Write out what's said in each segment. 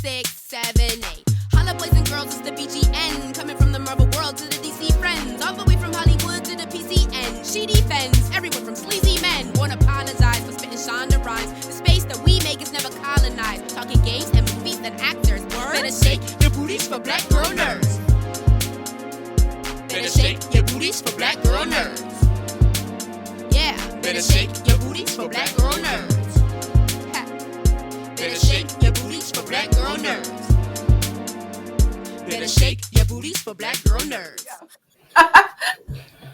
6, 7, 8. Holla boys and girls, it's the BGN. Coming from the Marvel world to the DC friends. All the way from Hollywood to the PCN. She defends everyone from sleazy men. Won't apologize for spitting Shonda rhymes. The space that we make is never colonized. We're talking games and movies and actors. Better shake your booties for black girl nerds. Better shake your booties for black girl nerds. Yeah, better shake your booties for black girl nerds. Better shake your booties for black girl nerds. Better shake your booties for black girl nerds.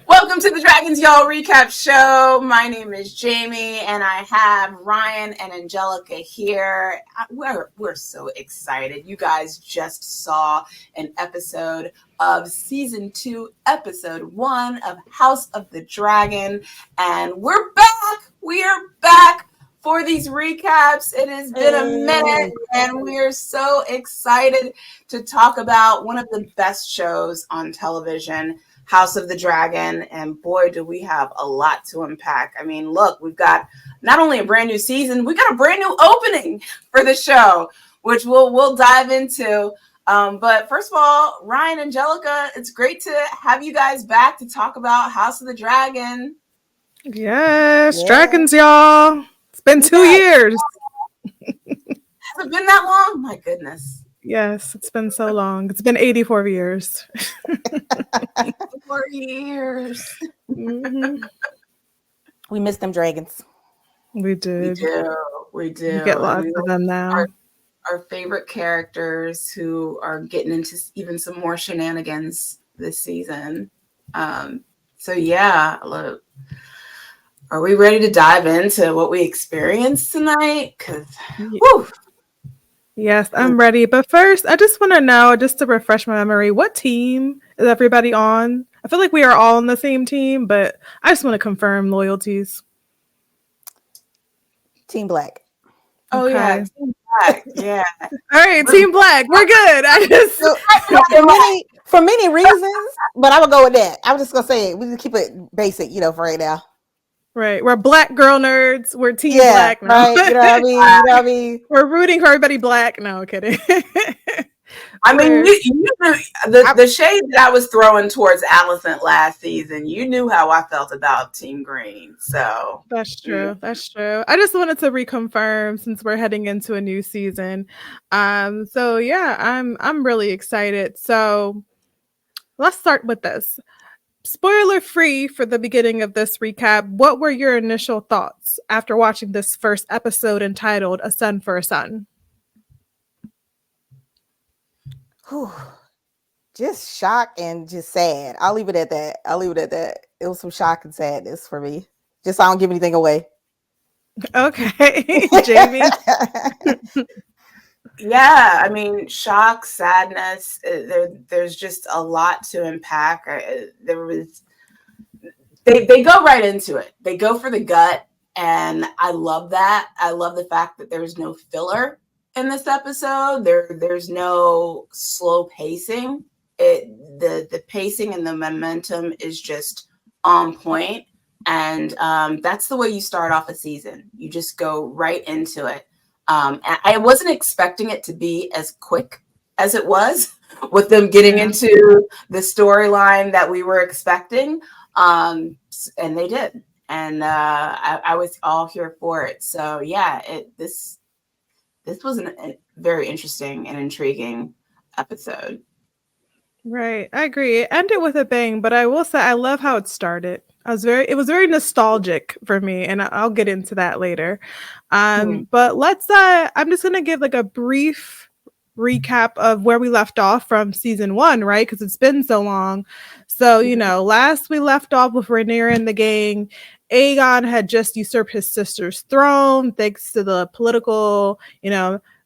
Welcome to the Dragons Y'all Recap Show. My name is Jamie, and I have Ryanne and Angelica here. We're so excited. You guys just saw an episode of Season 2, Episode 1 of House of the Dragon, and we're back! We are back for these recaps. It has been a minute, and we are so excited to talk about one of the best shows on television, House of the Dragon, and boy, do we have a lot to unpack. I mean, look, we've got not only a brand new season, we got a brand new opening for the show, which we'll dive into. But first of all, Ryanne, Angelica, it's great to have you guys back to talk about House of the Dragon. Yes, dragons, y'all. It's been 2 years. Has it been that long? My goodness. Yes, it's been so long. It's been 84 years. 4 years. Mm-hmm. We miss them dragons. We did. We do. We get lots of them now. Our favorite characters who are getting into even some more shenanigans this season. So yeah, look. Are we ready to dive into what we experienced tonight? Yes, I'm ready. But first, I just want to know, just to refresh my memory, what team is everybody on? I feel like we are all on the same team, but I just want to confirm loyalties. Team Black. Oh, okay. Yeah. Team Black. Yeah. All right, Team Black. We're good. For many reasons, but I would go with that. I'm just going to say it. We just keep it basic, for right now. Right, we're black girl nerds. We're Team Black now. Right. You know what I mean? We're rooting for everybody black. No, kidding. I mean, you knew the shade that I was throwing towards Alicent last season. You knew how I felt about Team Green. So that's true. That's true. I just wanted to reconfirm since we're heading into a new season. So yeah, I'm really excited. So let's start with this. Spoiler free for the beginning of this recap. What were your initial thoughts after watching this first episode entitled A Son for a Son? Whew. Just shock and just sad. I'll leave it at that. It was some shock and sadness for me. Just so I don't give anything away. Okay. Jamie? Yeah, I mean, shock, sadness. There's just a lot to unpack. They go right into it. They go for the gut, and I love that. I love the fact that there's no filler in this episode. There's no slow pacing. The pacing and the momentum is just on point, and that's the way you start off a season. You just go right into it. I wasn't expecting it to be as quick as it was with them getting into the storyline that we were expecting. And they did. And I was all here for it. So yeah, this was a very interesting and intriguing episode. Right. I agree. It ended with a bang, but I will say I love how it started. It was very nostalgic for me, and I'll get into that later. But let's I'm just gonna give like a brief recap of where we left off from season 1, right? Because it's been so long. So, last we left off with Rhaenyra and the gang. Aegon had just usurped his sister's throne thanks to the political,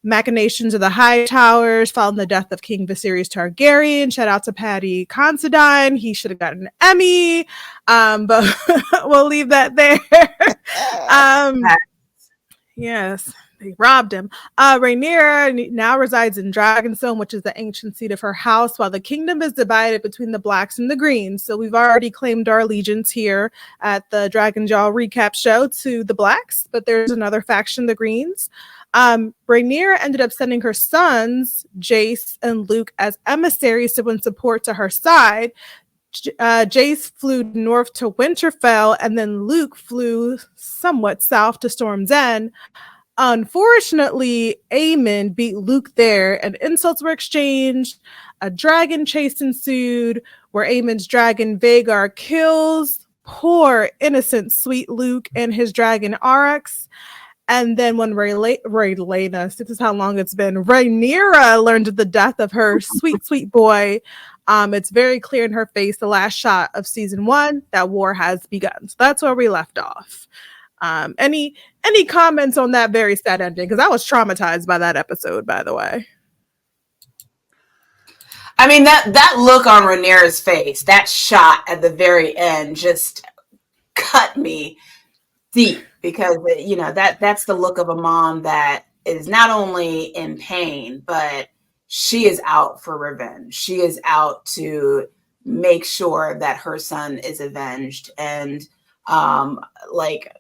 machinations of the High Towers following the death of King Viserys Targaryen. Shout out to Paddy Considine. He should have gotten an Emmy, but we'll leave that there. Yes, they robbed him. Rhaenyra now resides in Dragonstone, which is the ancient seat of her house, while the kingdom is divided between the Blacks and the Greens. So we've already claimed our allegiance here at the Dragon Jaw Recap Show to the Blacks, but there's another faction, the Greens. Rhaenyra ended up sending her sons, Jace and Luke, as emissaries to win support to her side. Jace flew north to Winterfell, and then Luke flew somewhat south to Storm's End. Unfortunately, Aemon beat Luke there, and insults were exchanged. A dragon chase ensued, where Aemon's dragon Vhagar kills poor, innocent, sweet Luke and his dragon Arx. And then when Rhaenys, this is how long it's been, Rhaenyra learned of the death of her sweet, sweet boy. It's very clear in her face, the last shot of season 1, that war has begun. So that's where we left off. Any comments on that very sad ending? Because I was traumatized by that episode, by the way. I mean, that look on Rhaenyra's face, that shot at the very end just cut me deep, because that's the look of a mom that is not only in pain, but she is out for revenge. She is out to make sure that her son is avenged, and like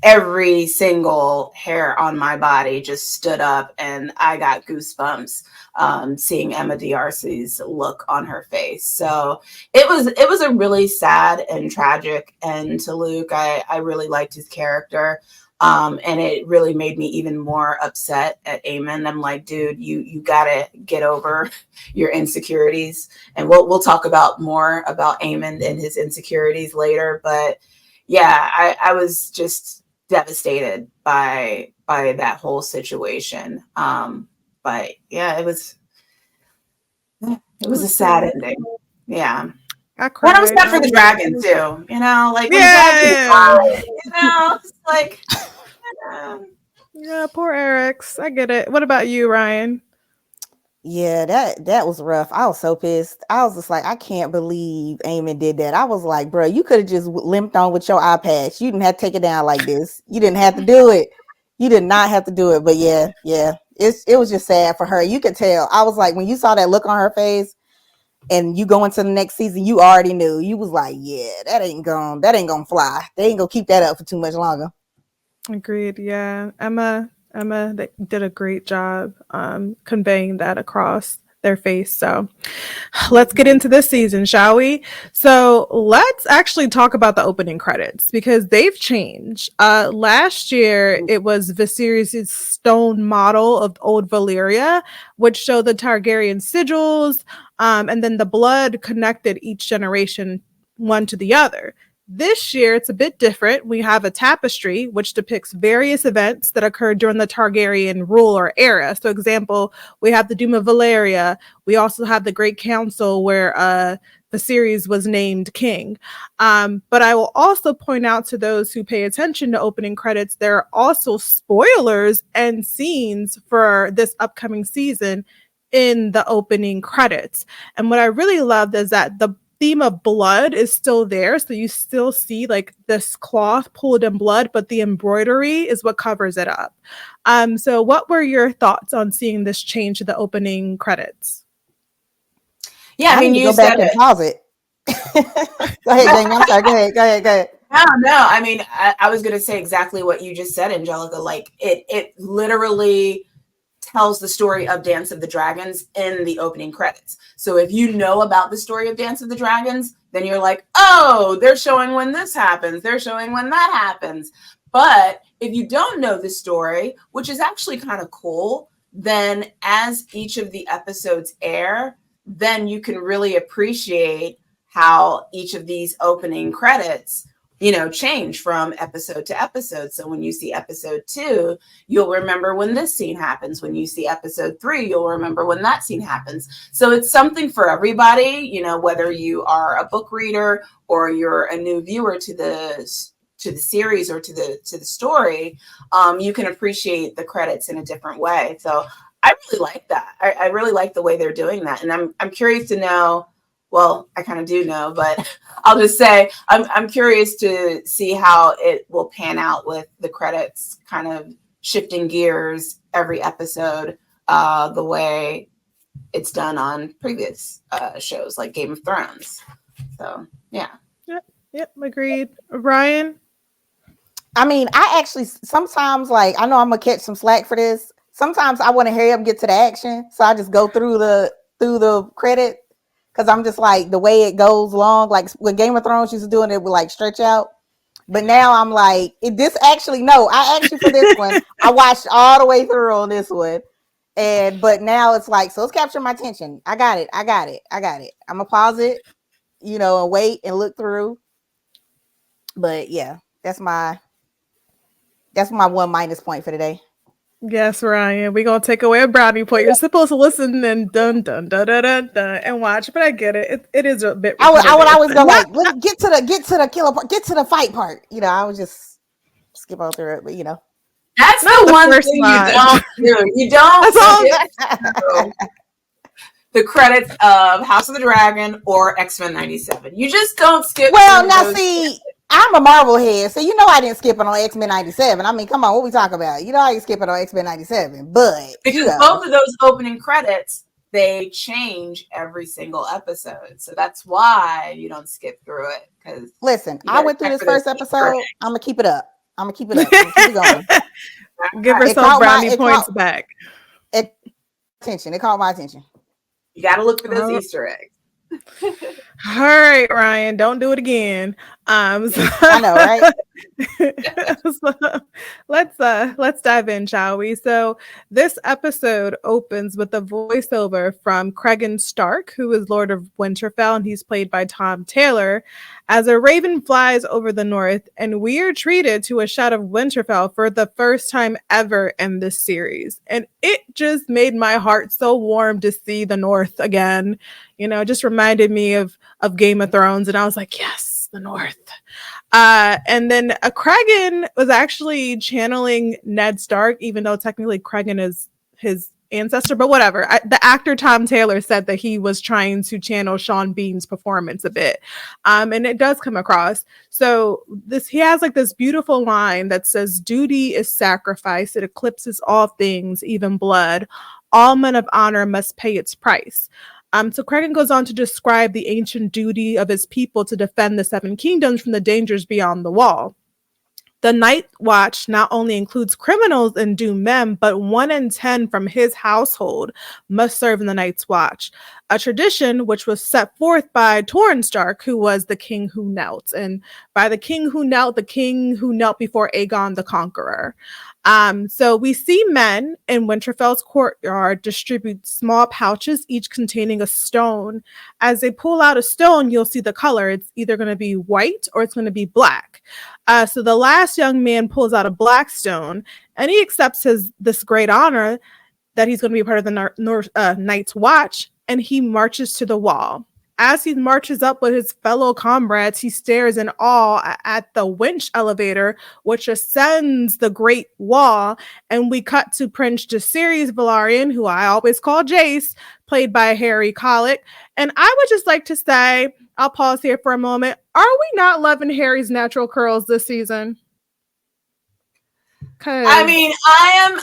every single hair on my body just stood up, and I got goosebumps seeing Emma D'Arcy's look on her face. So it was a really sad and tragic end to Luke. I really liked his character. And it really made me even more upset at Aemon. I'm like, dude, you gotta get over your insecurities. And we'll talk about more about Aemon and his insecurities later. But yeah, I was just devastated by that whole situation. But yeah, it was a sad ending. Yeah. I cried. That was sad for the dragon too, like when yeah. dragons die, it's like yeah, poor Eric's. I get it. What about you, Ryan? Yeah, that was rough. I was so pissed. I was just like, I can't believe Aemon did that. I was like, bro, you could have just limped on with your eye patch. You didn't have to take it down like this. You didn't have to do it. You did not have to do it. But yeah, it was just sad for her. You could tell. I was like, when you saw that look on her face, and you go into the next season, you already knew. You was like, yeah, that ain't gonna fly. They ain't gonna keep that up for too much longer. Agreed. Yeah, Emma, they did a great job conveying that across their face. So let's get into this season, shall we? So let's actually talk about the opening credits, because they've changed. Last year, it was Viserys' stone model of old Valyria, which showed the Targaryen sigils, and then the blood connected each generation one to the other. This year, it's a bit different. We have a tapestry, which depicts various events that occurred during the Targaryen rule or era. So, example, we have the Doom of Valyria. We also have the Great Council, where Viserys was named king. But I will also point out to those who pay attention to opening credits, there are also spoilers and scenes for this upcoming season in the opening credits. And what I really loved is that the theme of blood is still there, so you still see like this cloth pulled in blood, but the embroidery is what covers it up. So what were your thoughts on seeing this change to the opening credits? Yeah, I mean, need to you go back said and it. pause it. Go ahead, Jamie. I'm sorry. Go ahead. No. I mean, I was going to say exactly what you just said, Angelica. Like it literally tells the story of Dance of the Dragons in the opening credits. So if you know about the story of Dance of the Dragons, then you're like, oh, they're showing when this happens. They're showing when that happens. But if you don't know the story, which is actually kind of cool, then as each of the episodes air, then you can really appreciate how each of these opening credits change from episode to episode. So when you see episode 2, you'll remember when this scene happens. When you see episode 3, you'll remember when that scene happens. So it's something for everybody, whether you are a book reader or you're a new viewer to the series or to the story, you can appreciate the credits in a different way. So I really like that. I really like the way they're doing that. And I'm curious to know. Well, I kind of do know, but I'll just say I'm curious to see how it will pan out with the credits kind of shifting gears every episode, the way it's done on previous shows like Game of Thrones. So, yeah. Yep, agreed. Ryan? I mean, I actually sometimes like I know I'm gonna catch some slack for this. Sometimes I want to hurry up and get to the action, so I just go through the credit because I'm just like the way it goes long. Like when Game of Thrones used to doing it would like stretch out, but now I'm like this actually no. I actually for this one I watched all the way through on this one, but now it's like so it's capturing my attention. I got it. I'm gonna pause it, and wait and look through. But yeah, that's my one minus point for today. Yes, Ryan, we're gonna take away a brownie point. You're supposed to listen and dun dun dun dun dun, dun and watch, but I get it. It is a bit. I would always go like, let's get to the killer part, get to the fight part. I would just skip all through it, but that's the one thing you don't do. You don't skip the credits of House of the Dragon or X-Men 97. You just don't skip. Well, now see. I'm a Marvel head, so I didn't skip it on X-Men 97. I mean, come on, what we talking about? I didn't skip it on X-Men 97, but because both of those opening credits, they change every single episode, so that's why you don't skip through it. Because listen, I went through this first episode. I'm gonna keep it up. I'm gonna keep it going. Give her some brownie points back. It caught my attention. You got to look for those Easter eggs. All right, Ryan, don't do it again. I know, right? So let's dive in, shall we? So this episode opens with a voiceover from Cregan Stark, who is Lord of Winterfell, and he's played by Tom Taylor, as a raven flies over the north, and we are treated to a shot of Winterfell for the first time ever in this series. And it just made my heart so warm to see the north again. It just reminded me of Game of Thrones, and I was like, yes, the north. And then Cregan was actually channeling Ned Stark, even though technically Cregan is his ancestor, but whatever. The actor Tom Taylor said that he was trying to channel Sean Bean's performance a bit. And it does come across. So he has like this beautiful line that says, "Duty is sacrifice. It eclipses all things, even blood. All men of honor must pay its price." So Cregan goes on to describe the ancient duty of his people to defend the Seven Kingdoms from the dangers beyond the wall. The Night Watch not only includes criminals and doomed men, but 1 in 10 from his household must serve in the Night's Watch, a tradition which was set forth by Torrhen Stark, who was the king who knelt. And by the king who knelt before Aegon the Conqueror. So we see men in Winterfell's courtyard distribute small pouches, each containing a stone. As they pull out a stone, you'll see the color. It's either going to be white or it's going to be black. So the last young man pulls out a black stone, and he accepts this great honor that he's going to be part of the Night's Watch, and he marches to the wall. As he marches up with his fellow comrades, he stares in awe at the winch elevator, which ascends the Great Wall. And we cut to Prince Jaehaerys Velaryon, who I always call Jace, played by Harry Connick. And I would just like to say, I'll pause here for a moment. Are we not loving Harry's natural curls this season? I mean,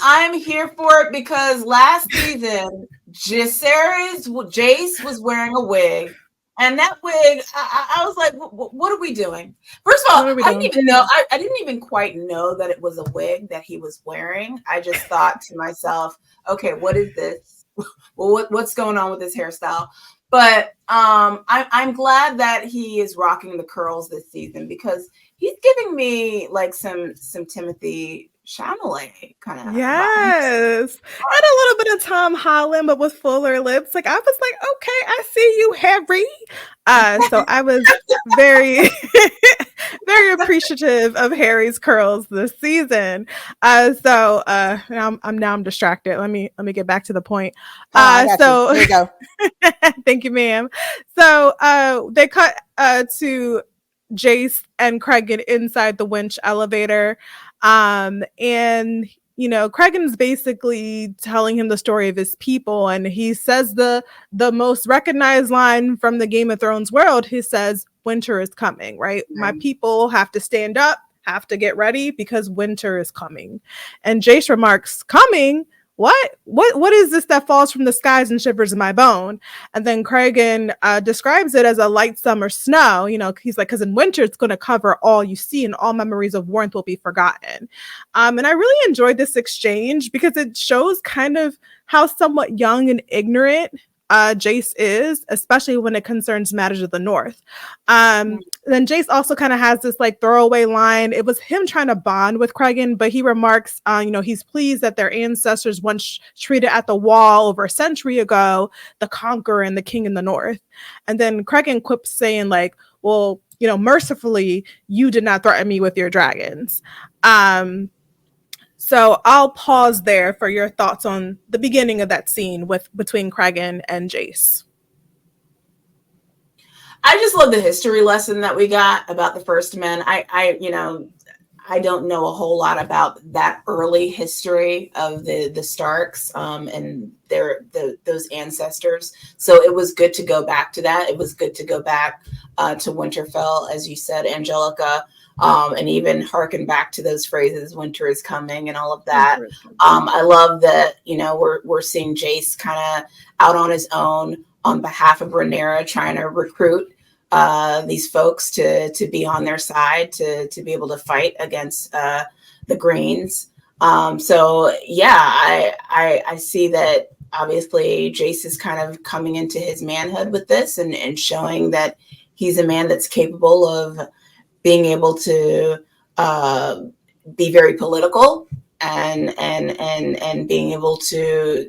I'm here for it because last season, Jace was wearing a wig. And that wig, I was like, what are we doing? First of all, I didn't even know. I didn't even quite know that it was a wig that he was wearing. I just thought to myself, okay, what is this? Well, what's going on with this hairstyle? But I'm glad that he is rocking the curls this season because he's giving me like some Timothy Chalamet kind of yes vibes. And a little bit of Tom Holland, but with fuller lips. Like I was like, okay, I see you, Harry. So I was very very appreciative of Harry's curls this season. So I'm distracted. Let me get back to the point. So there you go. Thank you, ma'am. So they cut to Jace and Cregan inside the winch elevator. And Cregan's basically telling him the story of his people, and he says the most recognized line from the Game of Thrones world. He says, "Winter is coming," right? Mm-hmm. My people have to stand up, have to get ready because winter is coming. And Jace remarks, "Coming? what is this that falls from the skies and shivers in my bone? And then Cregan describes it as a light summer snow. He's like, because in winter it's going to cover all you see, and all memories of warmth will be forgotten. And I really enjoyed this exchange because it shows kind of how somewhat young and ignorant Jace is, especially when it concerns matters of the North. Then Jace also kind of has this like throwaway line. It was him trying to bond with Cregan, but he remarks, he's pleased that their ancestors once treated at the wall over a century ago, the conqueror and the king in the North. And then Cregan quips saying like, well, mercifully, you did not threaten me with your dragons. So I'll pause there for your thoughts on the beginning of that scene between Cregan and Jace. I just love the history lesson that we got about the First Men. I don't know a whole lot about that early history of the Starks and those ancestors. So it was good to go back to that. It was good to go back to Winterfell, as you said, Angelica. And even harken back to those phrases, winter is coming and all of that. I love that, we're seeing Jace kind of out on his own on behalf of Rhaenyra, trying to recruit these folks to be on their side, to be able to fight against the Greens. So yeah, I see that obviously Jace is kind of coming into his manhood with this and showing that he's a man that's capable of being able to be very political and being able to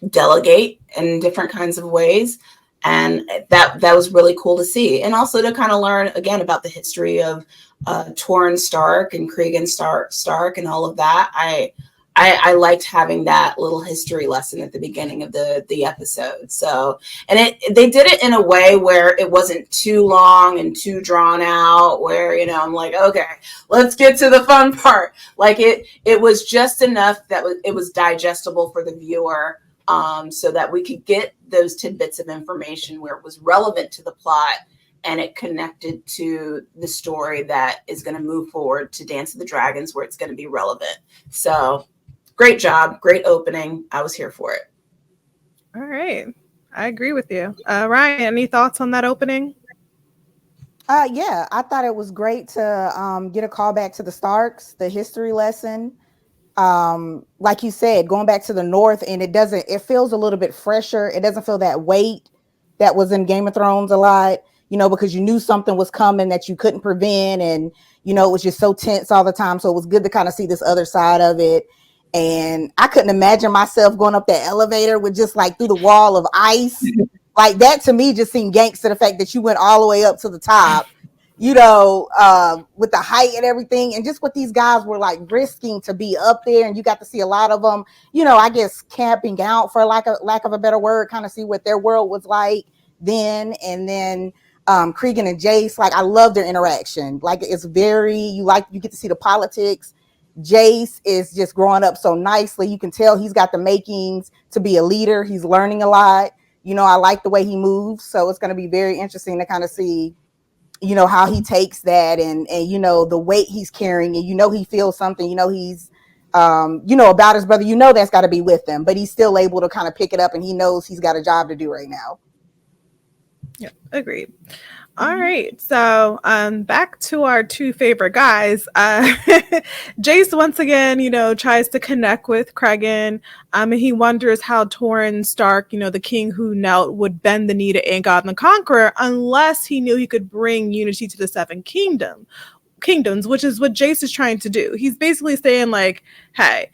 delegate in different kinds of ways. And that was really cool to see. And also to kind of learn again about the history of Torrhen Stark and Cregan Stark and all of that. I liked having that little history lesson at the beginning of the episode. So, and they did it in a way where it wasn't too long and too drawn out, where, I'm like, okay, let's get to the fun part. Like it was just enough that it was digestible for the viewer, so that we could get those tidbits of information where it was relevant to the plot and it connected to the story that is going to move forward to Dance of the Dragons, where it's going to be relevant. So, great job. Great opening. I was here for it. All right. I agree with you. Ryan, any thoughts on that opening? Yeah, I thought it was great to get a call back to the Starks, the history lesson. Like you said, going back to the North, and it feels a little bit fresher. It doesn't feel that weight that was in Game of Thrones a lot, because you knew something was coming that you couldn't prevent. And, it was just so tense all the time. So it was good to kind of see this other side of it. And I couldn't imagine myself going up that elevator with just like through the wall of ice. Like that to me just seemed gangster, the fact that you went all the way up to the top, with the height and everything. And just what these guys were like risking to be up there. And you got to see a lot of them, I guess camping out, for lack of a better word, kind of see what their world was like then. And then Cregan and Jace, like I love their interaction. Like it's you get to see the politics. Jace is just growing up so nicely. You can tell he's got the makings to be a leader. He's learning a lot. I like the way he moves. So it's going to be very interesting to kind of see, how he takes that and the weight he's carrying, and he feels something, he's about his brother, that's got to be with him, but he's still able to kind of pick it up, and he knows he's got a job to do right now. Yeah, agreed. All right, so back to our two favorite guys. Jace once again, tries to connect with Cregan, and he wonders how Torrhen Stark, the king who knelt, would bend the knee to Aegon the Conqueror unless he knew he could bring unity to the Seven Kingdoms, which is what Jace is trying to do. He's basically saying like, hey,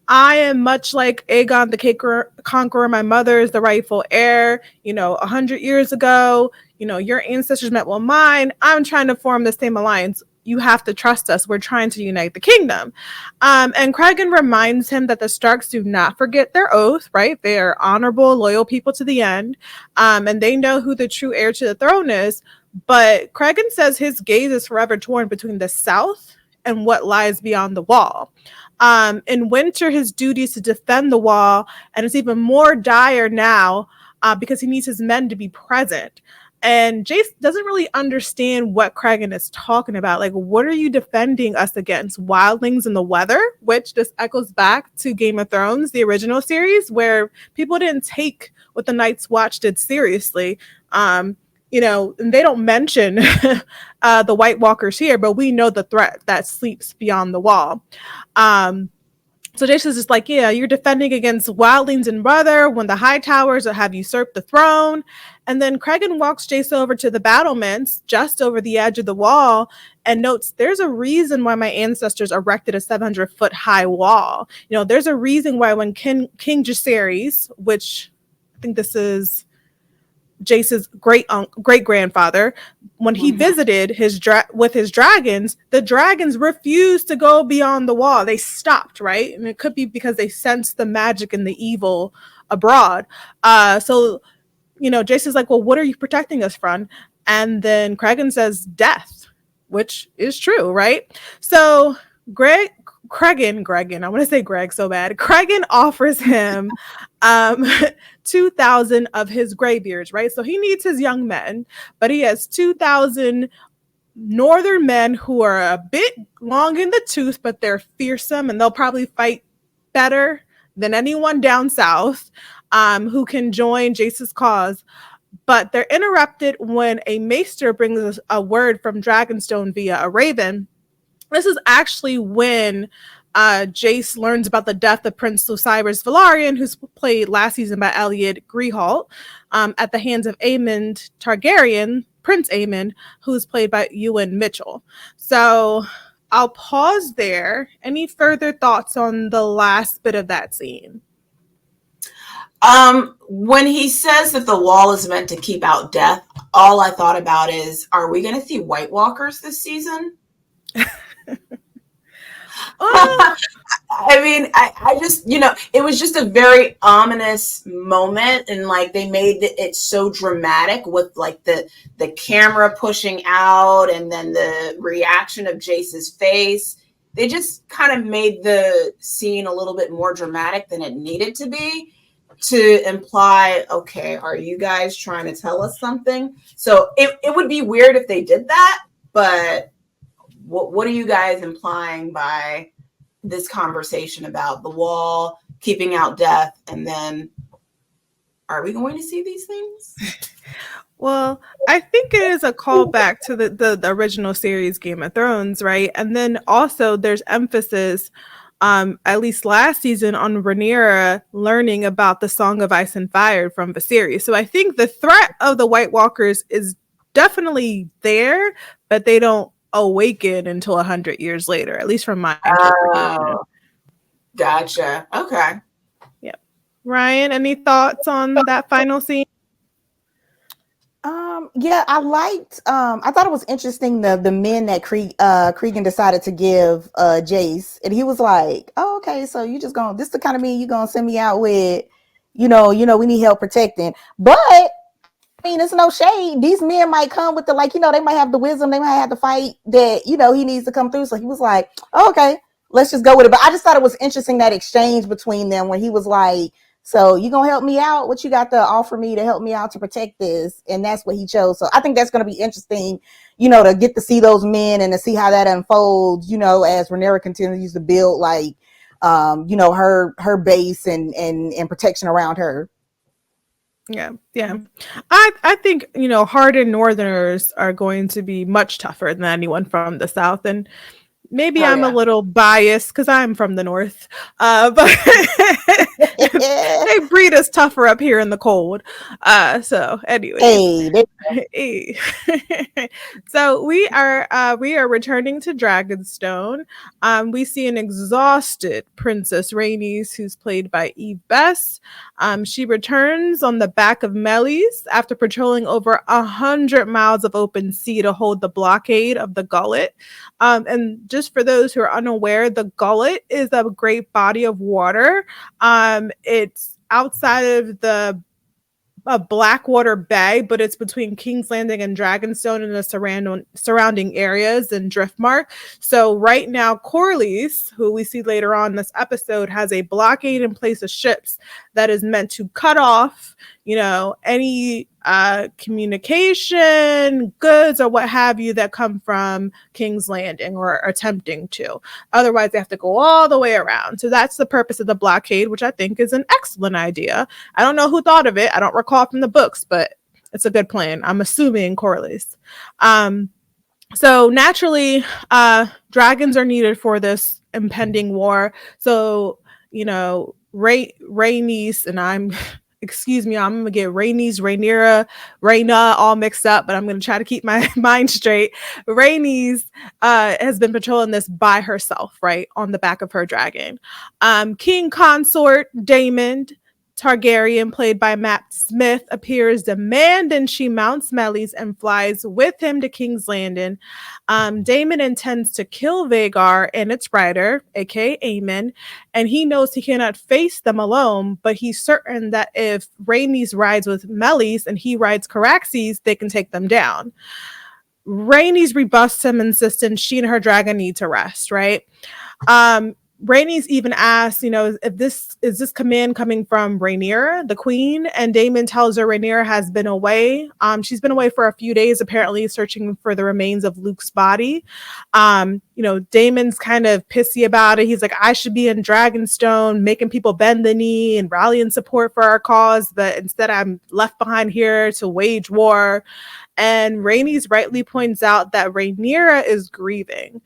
I am much like Aegon the Conqueror. My mother is the rightful heir. 100 years ago, your ancestors met with mine. I'm trying to form the same alliance. You have to trust us. We're trying to unite the kingdom. And Cregan reminds him that the Starks do not forget their oath, right? They are honorable, loyal people to the end. And they know who the true heir to the throne is. But Cregan says his gaze is forever torn between the South and what lies beyond the wall. In winter, his duty is to defend the wall, and it's even more dire now because he needs his men to be present. And Jace doesn't really understand what Cregan is talking about. Like, what are you defending us against? Wildlings and the weather? Which just echoes back to Game of Thrones, the original series, where people didn't take what the Night's Watch did seriously. And they don't mention the White Walkers here, but we know the threat that sleeps beyond the wall. So Jace is just like, yeah, you're defending against wildlings and weather when the high towers have usurped the throne. And then Cregan walks Jace over to the battlements just over the edge of the wall and notes there's a reason why my ancestors erected a 700-foot high wall. There's a reason why when King Jaehaerys, which I think this is Jace's great grandfather, when he visited with his dragons, the dragons refused to go beyond the wall. They stopped, right? And it could be because they sensed the magic and the evil abroad. So Jace is like, well, what are you protecting us from? And then Cregan says death, which is true, right? So Cregan, I want to say Greg so bad. Cregan offers him 2,000 of his graybeards, right? So he needs his young men, but he has 2,000 northern men who are a bit long in the tooth, but they're fearsome and they'll probably fight better than anyone down south, who can join Jace's cause. But they're interrupted when a maester brings us a word from Dragonstone via a raven. This is actually when Jace learns about the death of Prince Lucerys Velaryon, who's played last season by Elliot Greyholt, at the hands of Aemond Targaryen, Prince Aemond, who's played by Ewan Mitchell. So I'll pause there. Any further thoughts on the last bit of that scene? When he says that the wall is meant to keep out death, all I thought about is, are we going to see White Walkers this season? I mean, I just, it was just a very ominous moment, and like they made it so dramatic with like the camera pushing out and then the reaction of Jace's face. They just kind of made the scene a little bit more dramatic than it needed to be, to imply, okay, are you guys trying to tell us something? So it would be weird if they did that, but what are you guys implying by this conversation about the wall keeping out death? And then are we going to see these things? Well, I think it is a callback to the original series Game of Thrones, right? And then also there's emphasis, at least last season, on Rhaenyra learning about the Song of Ice and Fire from Viserys. So I think the threat of the White Walkers is definitely there, but they don't awaken until 100 years later, at least from my interpretation. Gotcha. Okay. Yep. Ryan, any thoughts on that final scene? Yeah, I liked. I thought it was interesting the men that Cregan decided to give Jace, and he was like, "Oh, okay, so you just gonna this the kind of men you gonna send me out with, we need help protecting." But I mean, it's no shade. These men might come with the they might have the wisdom, they might have the fight that he needs to come through. So he was like, "Oh, okay, let's just go with it." But I just thought it was interesting that exchange between them when he was like, "So you gonna help me out? What you got to offer me to help me out to protect this?" And that's what he chose. So I think that's gonna be interesting, to get to see those men and to see how that unfolds, as Rhaenyra continues to build her base and protection around her. Yeah. I think, hardened Northerners are going to be much tougher than anyone from the South. And maybe I'm a little biased because I'm from the North, but they breed us tougher up here in the cold. So anyway, hey. So we are returning to Dragonstone. We see an exhausted Princess Rhaenys, who's played by Eve Bess. She returns on the back of Melis after patrolling over 100 miles of open sea to hold the blockade of the Gullet. And just for those who are unaware, the Gullet is a great body of water. It's outside of Blackwater Bay, but it's between King's Landing and Dragonstone and the surrounding areas and Driftmark. So right now, Corlys, who we see later on in this episode, has a blockade in place of ships that is meant to cut off, any communication, goods, or what have you that come from King's Landing or attempting to. Otherwise, they have to go all the way around. So that's the purpose of the blockade, which I think is an excellent idea. I don't know who thought of it. I don't recall from the books, but it's a good plan. I'm assuming Corlys. So naturally, dragons are needed for this impending war. So, Rhaenys, and I'm excuse me, I'm gonna get Rhaenys, Rhaena all mixed up, but I'm gonna try to keep my mind straight. Rhaenys has been patrolling this by herself, right, on the back of her dragon. King Consort Daemon Targaryen, played by Matt Smith, appears demanding she mounts Meleys and flies with him to King's Landing. Daemon intends to kill Vhagar and its rider, aka Aemon, and he knows he cannot face them alone, but he's certain that if Rhaenys rides with Meleys and he rides Caraxes, they can take them down. Rhaenys rebuffs him, insisting she and her dragon need to rest, right? Rhaenys even asks, if this command coming from Rhaenyra, the queen, and Daemon tells her Rhaenyra has been away. She's been away for a few days, apparently searching for the remains of Luke's body. Daemon's kind of pissy about it. He's like, I should be in Dragonstone, making people bend the knee and rallying support for our cause, but instead I'm left behind here to wage war. And Rhaenys rightly points out that Rhaenyra is grieving.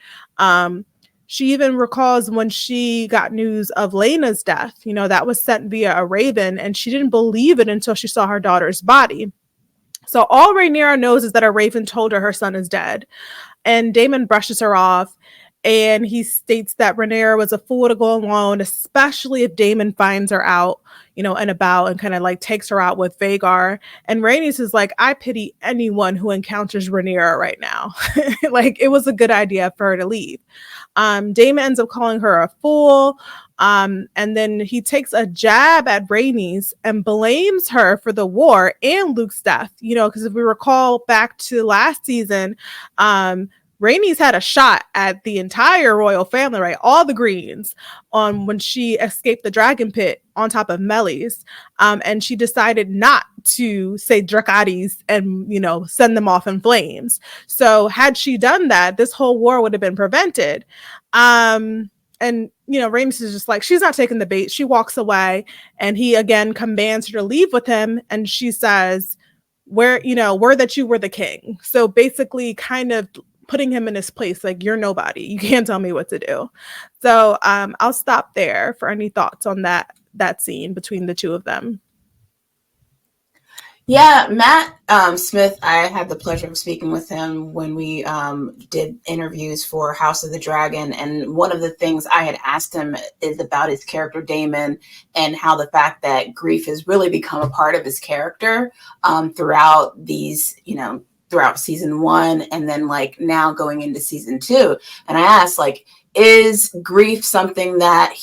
She even recalls when she got news of Laena's death, that was sent via a raven, and she didn't believe it until she saw her daughter's body. So all Rhaenyra knows is that a raven told her son is dead, and Daemon brushes her off, and he states that Rhaenyra was a fool to go alone, especially if Daemon finds her out, and about, and kind of like takes her out with Vhagar. And Rhaenys is like, I pity anyone who encounters Rhaenyra right now. Like, it was a good idea for her to leave. Daemon ends up calling her a fool. And then he takes a jab at Rhaenys and blames her for the war and Luke's death, because if we recall back to last season, Rhaenys had a shot at the entire royal family, right? All the Greens, when she escaped the dragon pit on top of Meleys. And she decided not to say Dracarys and, send them off in flames. So had she done that, this whole war would have been prevented. And, Rhaenys is just like, she's not taking the bait. She walks away, and he again commands her to leave with him. And she says, where that you were the king. So basically kind of putting him in his place, like, you're nobody. You can't tell me what to do. So I'll stop there for any thoughts on that scene between the two of them. Yeah, Matt Smith, I had the pleasure of speaking with him when we did interviews for House of the Dragon. And one of the things I had asked him is about his character, Daemon, and how the fact that grief has really become a part of his character throughout these, throughout season 1, and then like now going into season 2. And I asked, like, is grief something that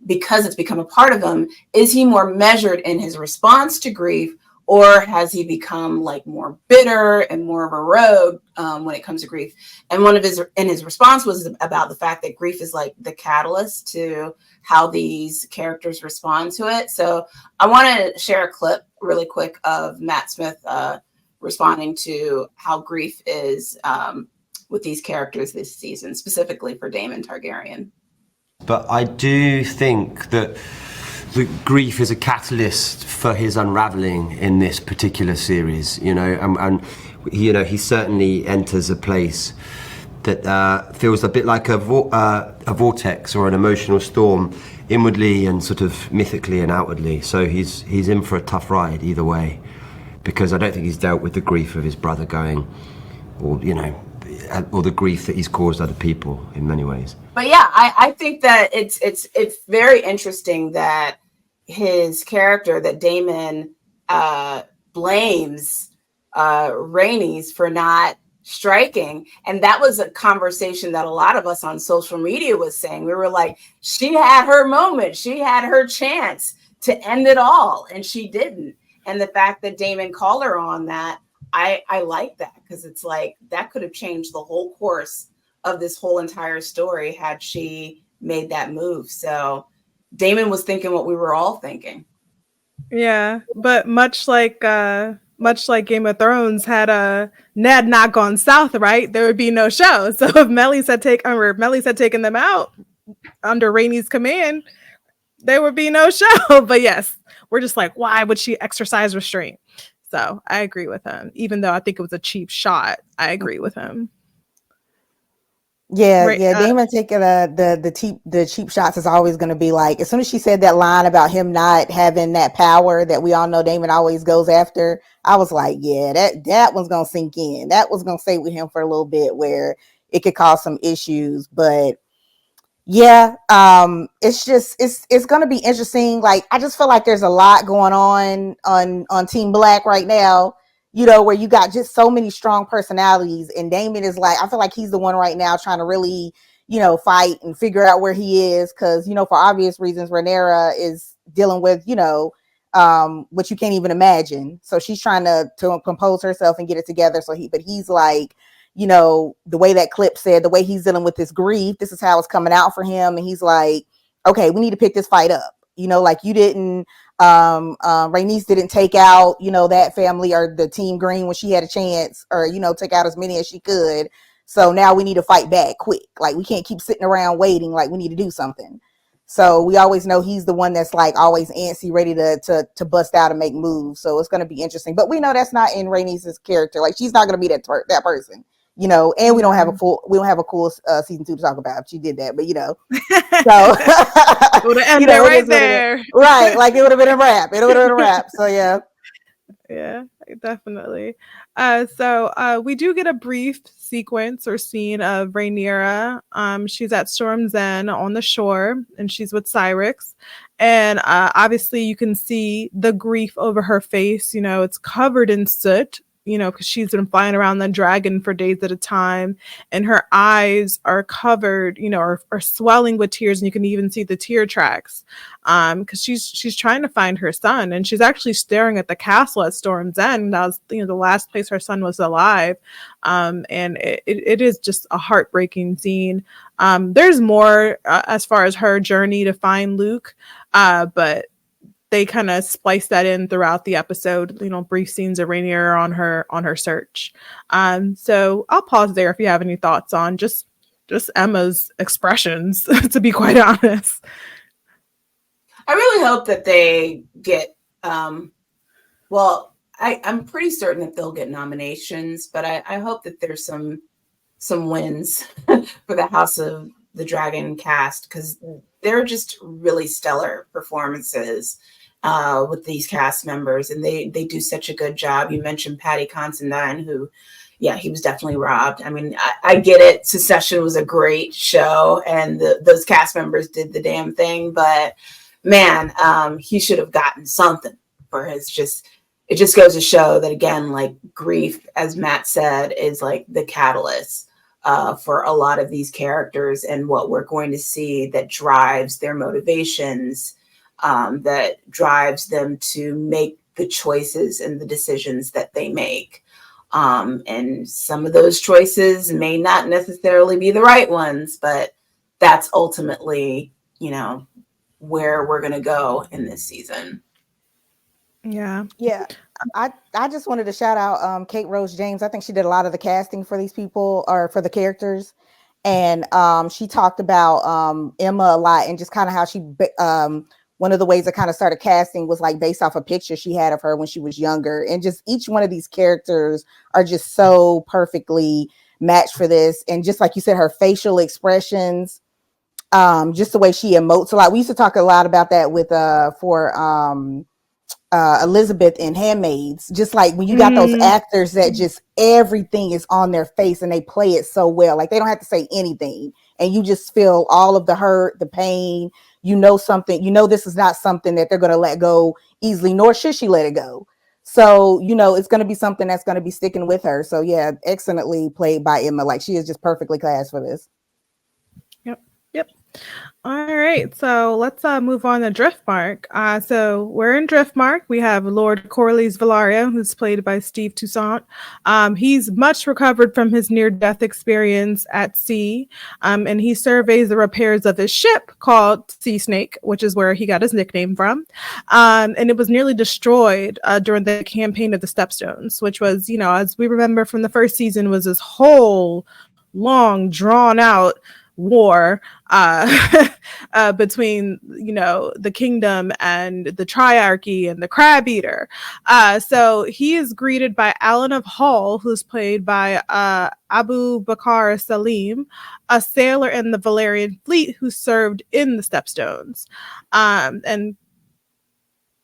because it's become a part of him, is he more measured in his response to grief, or has he become like more bitter and more of a rogue when it comes to grief? And his response was about the fact that grief is like the catalyst to how these characters respond to it. So I want to share a clip really quick of Matt Smith responding to how grief is with these characters this season, specifically for Daemon Targaryen. But I do think that the grief is a catalyst for his unraveling in this particular series, and he certainly enters a place that feels a bit like a vortex or an emotional storm, inwardly and sort of mythically and outwardly. So he's in for a tough ride either way, because I don't think he's dealt with the grief of his brother going, or the grief that he's caused other people in many ways. But yeah, I think that it's very interesting that his character, that Daemon blames Rhaenys for not striking. And that was a conversation that a lot of us on social media was saying. We were like, she had her moment. She had her chance to end it all, and she didn't. And the fact that Daemon called her on that, I like that, because it's like that could have changed the whole course of this whole entire story had she made that move. So Daemon was thinking what we were all thinking. Yeah, but much like much like Game of Thrones, had Ned not gone south, right, there would be no show. So if Melly's had taken them out under Rhaenys command, there would be no show. But yes, we're just like, why would she exercise restraint? So I agree with him, even though I think it was a cheap shot. I agree with him. Yeah, Damon taking the cheap shots is always going to be like, as soon as she said that line about him not having that power that we all know Damon always goes after, I was like, yeah, that one's going to sink in. That was going to stay with him for a little bit, where it could cause some issues. But yeah, it's going to be interesting. Like, I just feel like there's a lot going on Team Black right now, where you got just so many strong personalities, and Damon is like, I feel like he's the one right now trying to really, fight and figure out where he is. Cause, for obvious reasons, Rhaenyra is dealing with, what you can't even imagine. So she's trying to compose herself and get it together. But he's like, the way that clip said, the way he's dealing with this grief, this is how it's coming out for him. And he's like, okay, we need to pick this fight up. Like you didn't, Rhaenys didn't take out, that family or the Team Green when she had a chance, or, take out as many as she could. So now we need to fight back quick. Like, we can't keep sitting around waiting. Like, we need to do something. So we always know he's the one that's like always antsy, ready to bust out and make moves. So it's going to be interesting. But we know that's not in Rhaenys' character. Like, she's not going to be that person. And we don't have a cool season 2 to talk about. She did that, but so would have ended right there. Right, like it would have been a wrap. So yeah, definitely. So we do get a brief sequence or scene of Rhaenyra. She's at Storm's End on the shore, and she's with Syrinx. And obviously, you can see the grief over her face. It's covered in soot, because she's been flying around the dragon for days at a time, and her eyes are covered, are swelling with tears, and you can even see the tear tracks, because she's trying to find her son, and she's actually staring at the castle at Storm's End. That was, the last place her son was alive, and it is just a heartbreaking scene. There's more as far as her journey to find Luke, but they kind of splice that in throughout the episode, brief scenes of Rhaenyra on her search. So I'll pause there if you have any thoughts on just Emma's expressions, to be quite honest. I really hope that they get, I'm pretty certain that they'll get nominations, but I hope that there's some wins for the House of the Dragon cast, because they're just really stellar performances with these cast members, and they do such a good job. You mentioned Paddy Considine, who, yeah, he was definitely robbed. I mean, I get it. Succession was a great show, and those cast members did the damn thing, but man, he should have gotten something for his it just goes to show that, again, like, grief, as Matt said, is like the catalyst for a lot of these characters, and what we're going to see that drives their motivations, that drives them to make the choices and the decisions that they make. And some of those choices may not necessarily be the right ones, but that's ultimately, where we're going to go in this season. Yeah. I just wanted to shout out Kate Rose James. I think she did a lot of the casting for these people, or for the characters. And she talked about Emma a lot, and just kind of how she, one of the ways I kind of started casting was like based off a picture she had of her when she was younger. And just each one of these characters are just so perfectly matched for this. And just like you said, her facial expressions, just the way she emotes a lot. We used to talk a lot about that with for Elizabeth in Handmaids. Just like when you got those actors that just everything is on their face and they play it so well, like they don't have to say anything, and you just feel all of the hurt, the pain. Something, this is not something that they're going to let go easily, nor should she let it go. So it's going to be something that's going to be sticking with her. So excellently played by Emma. Like, she is just perfectly cast for this. Yep. All right, so let's move on to Driftmark. So we're in Driftmark. We have Lord Corlys Velaria, who's played by Steve Toussaint. He's much recovered from his near-death experience at sea, and he surveys the repairs of his ship called Sea Snake, which is where he got his nickname from. And it was nearly destroyed during the campaign of the Stepstones, which was, as we remember from the first season, was this whole long, drawn-out war between the kingdom and the triarchy and the crab eater. So he is greeted by Alan of Hull, who's played by Abu Bakr Salim, a sailor in the Valyrian fleet who served in the Stepstones. And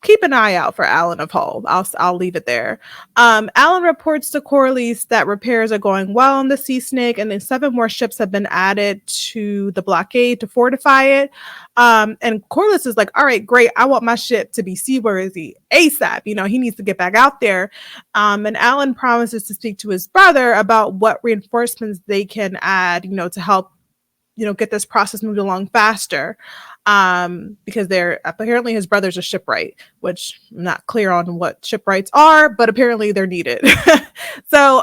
keep an eye out for Alan of Hull. I'll leave it there. Alan reports to Corlys that repairs are going well on the Sea Snake, and then 7 more ships have been added to the blockade to fortify it. And Corlys is like, all right, great. I want my ship to be seaworthy ASAP. He needs to get back out there. And Alan promises to speak to his brother about what reinforcements they can add, to help get this process moved along faster, because they're apparently his brother's a shipwright, which I'm not clear on what shipwrights are, but apparently they're needed. So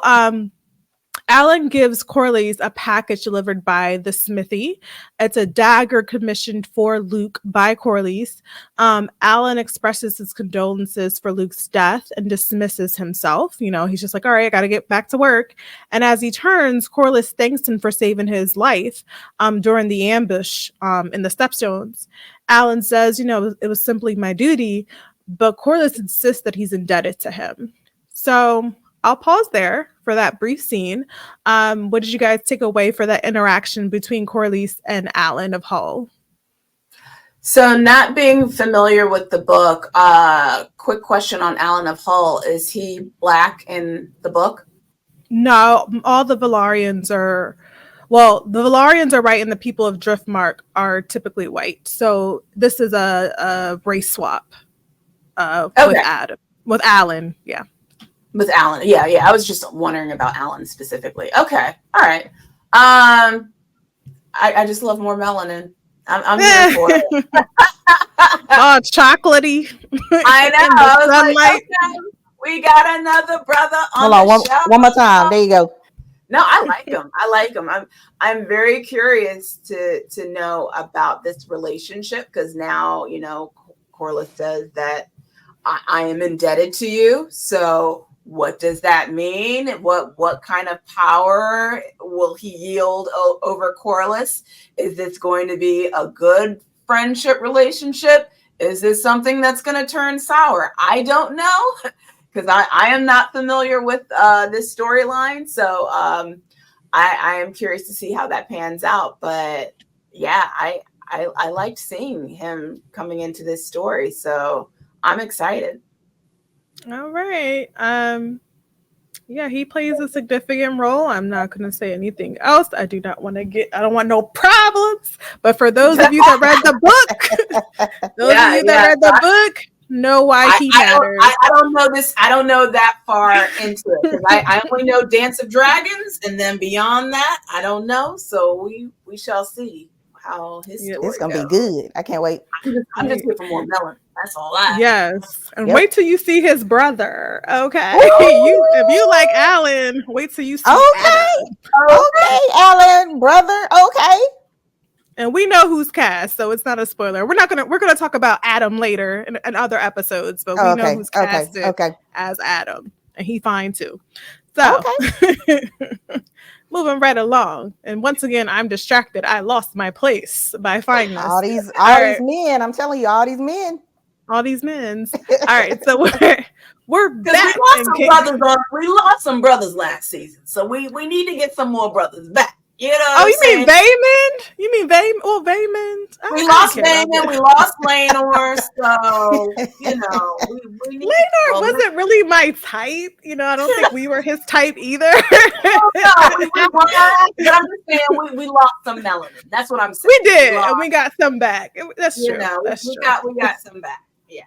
Alan gives Corlys a package delivered by the smithy. It's a dagger commissioned for Luke by Corlys. Alan expresses his condolences for Luke's death and dismisses himself. He's just like, all right, I got to get back to work. And as he turns, Corlys thanks him for saving his life during the ambush in the Stepstones. Alan says, it was simply my duty, but Corlys insists that he's indebted to him. So I'll pause there for that brief scene. What did you guys take away for that interaction between Corlys and Alan of Hull? So, not being familiar with the book, quick question on Alan of Hull. Is he Black in the book? No, all the Valyrians are... Well, the Valyrians are white and the people of Driftmark are typically white. So this is a race swap with Alan, yeah. With Alan, yeah. I was just wondering about Alan specifically. Okay, all right. I just love more melanin. I'm here for it. Oh, chocolatey. I know. I was like, okay, we got another brother on the show. One more time. There you go. No, I like him. I'm very curious to know about this relationship, because now Corlys says that I am indebted to you. So what does that mean? What kind of power will he yield over Corlys? Is this going to be a good friendship relationship? Is this something that's going to turn sour? I don't know, because I am not familiar with this storyline. So I am curious to see how that pans out. But yeah, I liked seeing him coming into this story. So I'm excited. All right. Yeah, he plays a significant role. I'm not going to say anything else. I don't want no problems. But for those of you that read the book, know why he matters. I don't know this. I don't know that far into it, because I only know Dance of Dragons, and then beyond that, I don't know. So we shall see how his story It's gonna goes. be good. I can't wait. I'm just here for more melon. That's all I. Yes, and Yep. wait till you see his brother. Okay, if you like Alan, wait till you see. Okay, Alan, brother. Okay. And we know who's cast, so it's not a spoiler. We're gonna talk about Adam later in other episodes, but we know who's casted as Adam, and he fine too. So, moving right along, and once again, I'm distracted. I lost my place by finding this. All these men. I'm telling you, all these men. All these men. All right, so we're back. We lost some brothers last season, so we need to get some more brothers back. You know? Oh, you mean Vaymond? You mean Vaymond? Oh, Vaymond. We lost Vaymond. We lost Laenor. So we need. Laenor wasn't really my type. I don't think we were his type either. But I'm just saying we lost some melanin. That's what I'm saying. We did, and we got some back. That's true. We got some back. Yeah.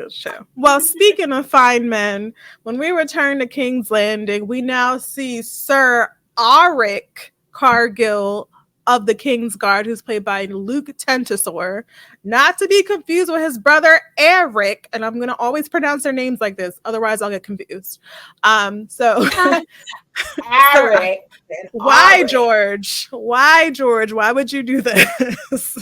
Sure. Well, speaking of fine men, when we return to King's Landing, we now see Sir Auric Cargill of the King's Guard, who's played by Luke Tentisor, not to be confused with his brother Eric. And I'm going to always pronounce their names like this, otherwise I'll get confused. Eric. Why, George? Why, George? Why would you do this?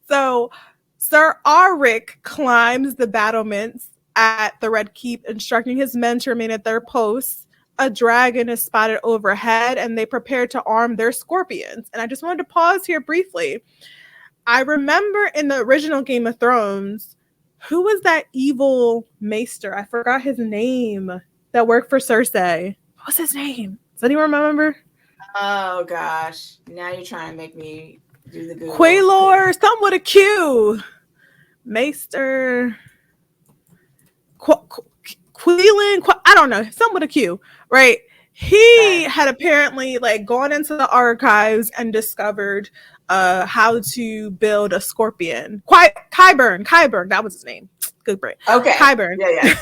So Sir Auric climbs the battlements at the Red Keep, instructing his men to remain at their posts. A dragon is spotted overhead, and they prepare to arm their scorpions. And I just wanted to pause here briefly. I remember in the original Game of Thrones, who was that evil maester? I forgot his name that worked for Cersei. What was his name? Does anyone remember? Oh gosh, now you're trying to make me do the Google. Quaylor, something with a Q. Maester. Queelan, I don't know, something with a Q, right? He had apparently like gone into the archives and discovered how to build a scorpion. Qyburn, that was his name. Good brain. Okay. Qyburn. Yeah.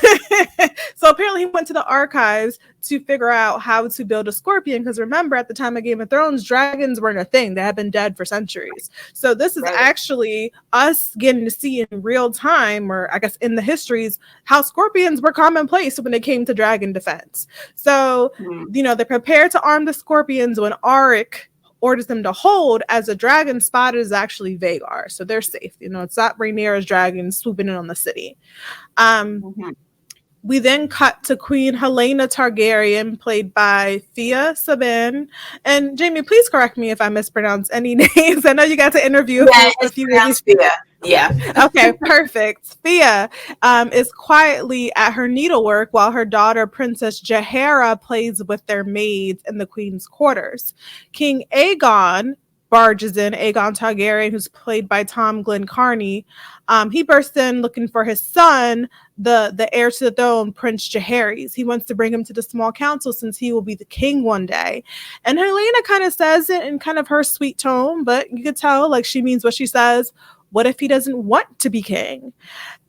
So apparently he went to the archives to figure out how to build a scorpion, because remember, at the time of Game of Thrones, dragons weren't a thing. They had been dead for centuries. So this is actually us getting to see in real time, or I guess in the histories, how scorpions were commonplace when it came to dragon defense. So, they prepared to arm the scorpions when Auric orders them to hold, as a dragon spotted is actually Vhagar. So they're safe. It's not Rhaenyra's dragon swooping in on the city. We then cut to Queen Helaena Targaryen, played by Thea Sabin. And Jamie, please correct me if I mispronounce any names. I know you got to interview a few of these. Thea. Yeah. Okay, perfect. Thea is quietly at her needlework while her daughter, Princess Jaehaera, plays with their maids in the queen's quarters. King Aegon barges in, Aegon Targaryen, who's played by Tom Glenn Carney. He bursts in looking for his son, the heir to the throne, Prince Jaehaerys. He wants to bring him to the small council since he will be the king one day. And Helaena kind of says it in kind of her sweet tone, but you could tell like she means what she says. What if he doesn't want to be king?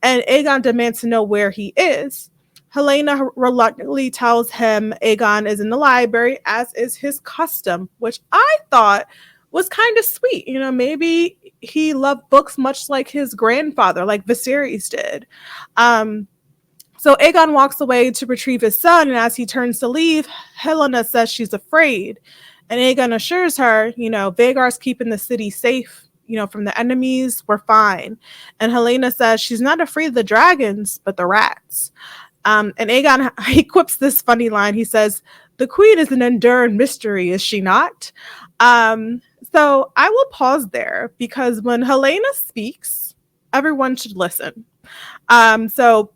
And Aegon demands to know where he is. Helaena reluctantly tells him Aegon is in the library, as is his custom, which I thought was kind of sweet. Maybe he loved books much like his grandfather, like Viserys did. So Aegon walks away to retrieve his son, and as he turns to leave, Helaena says she's afraid. And Aegon assures her, Vhagar's keeping the city safe, from the enemies. We're fine. And Helaena says she's not afraid of the dragons, but the rats. And Aegon, he quips this funny line. He says, "The queen is an enduring mystery, is she not?" So I will pause there, because when Helaena speaks, everyone should listen. So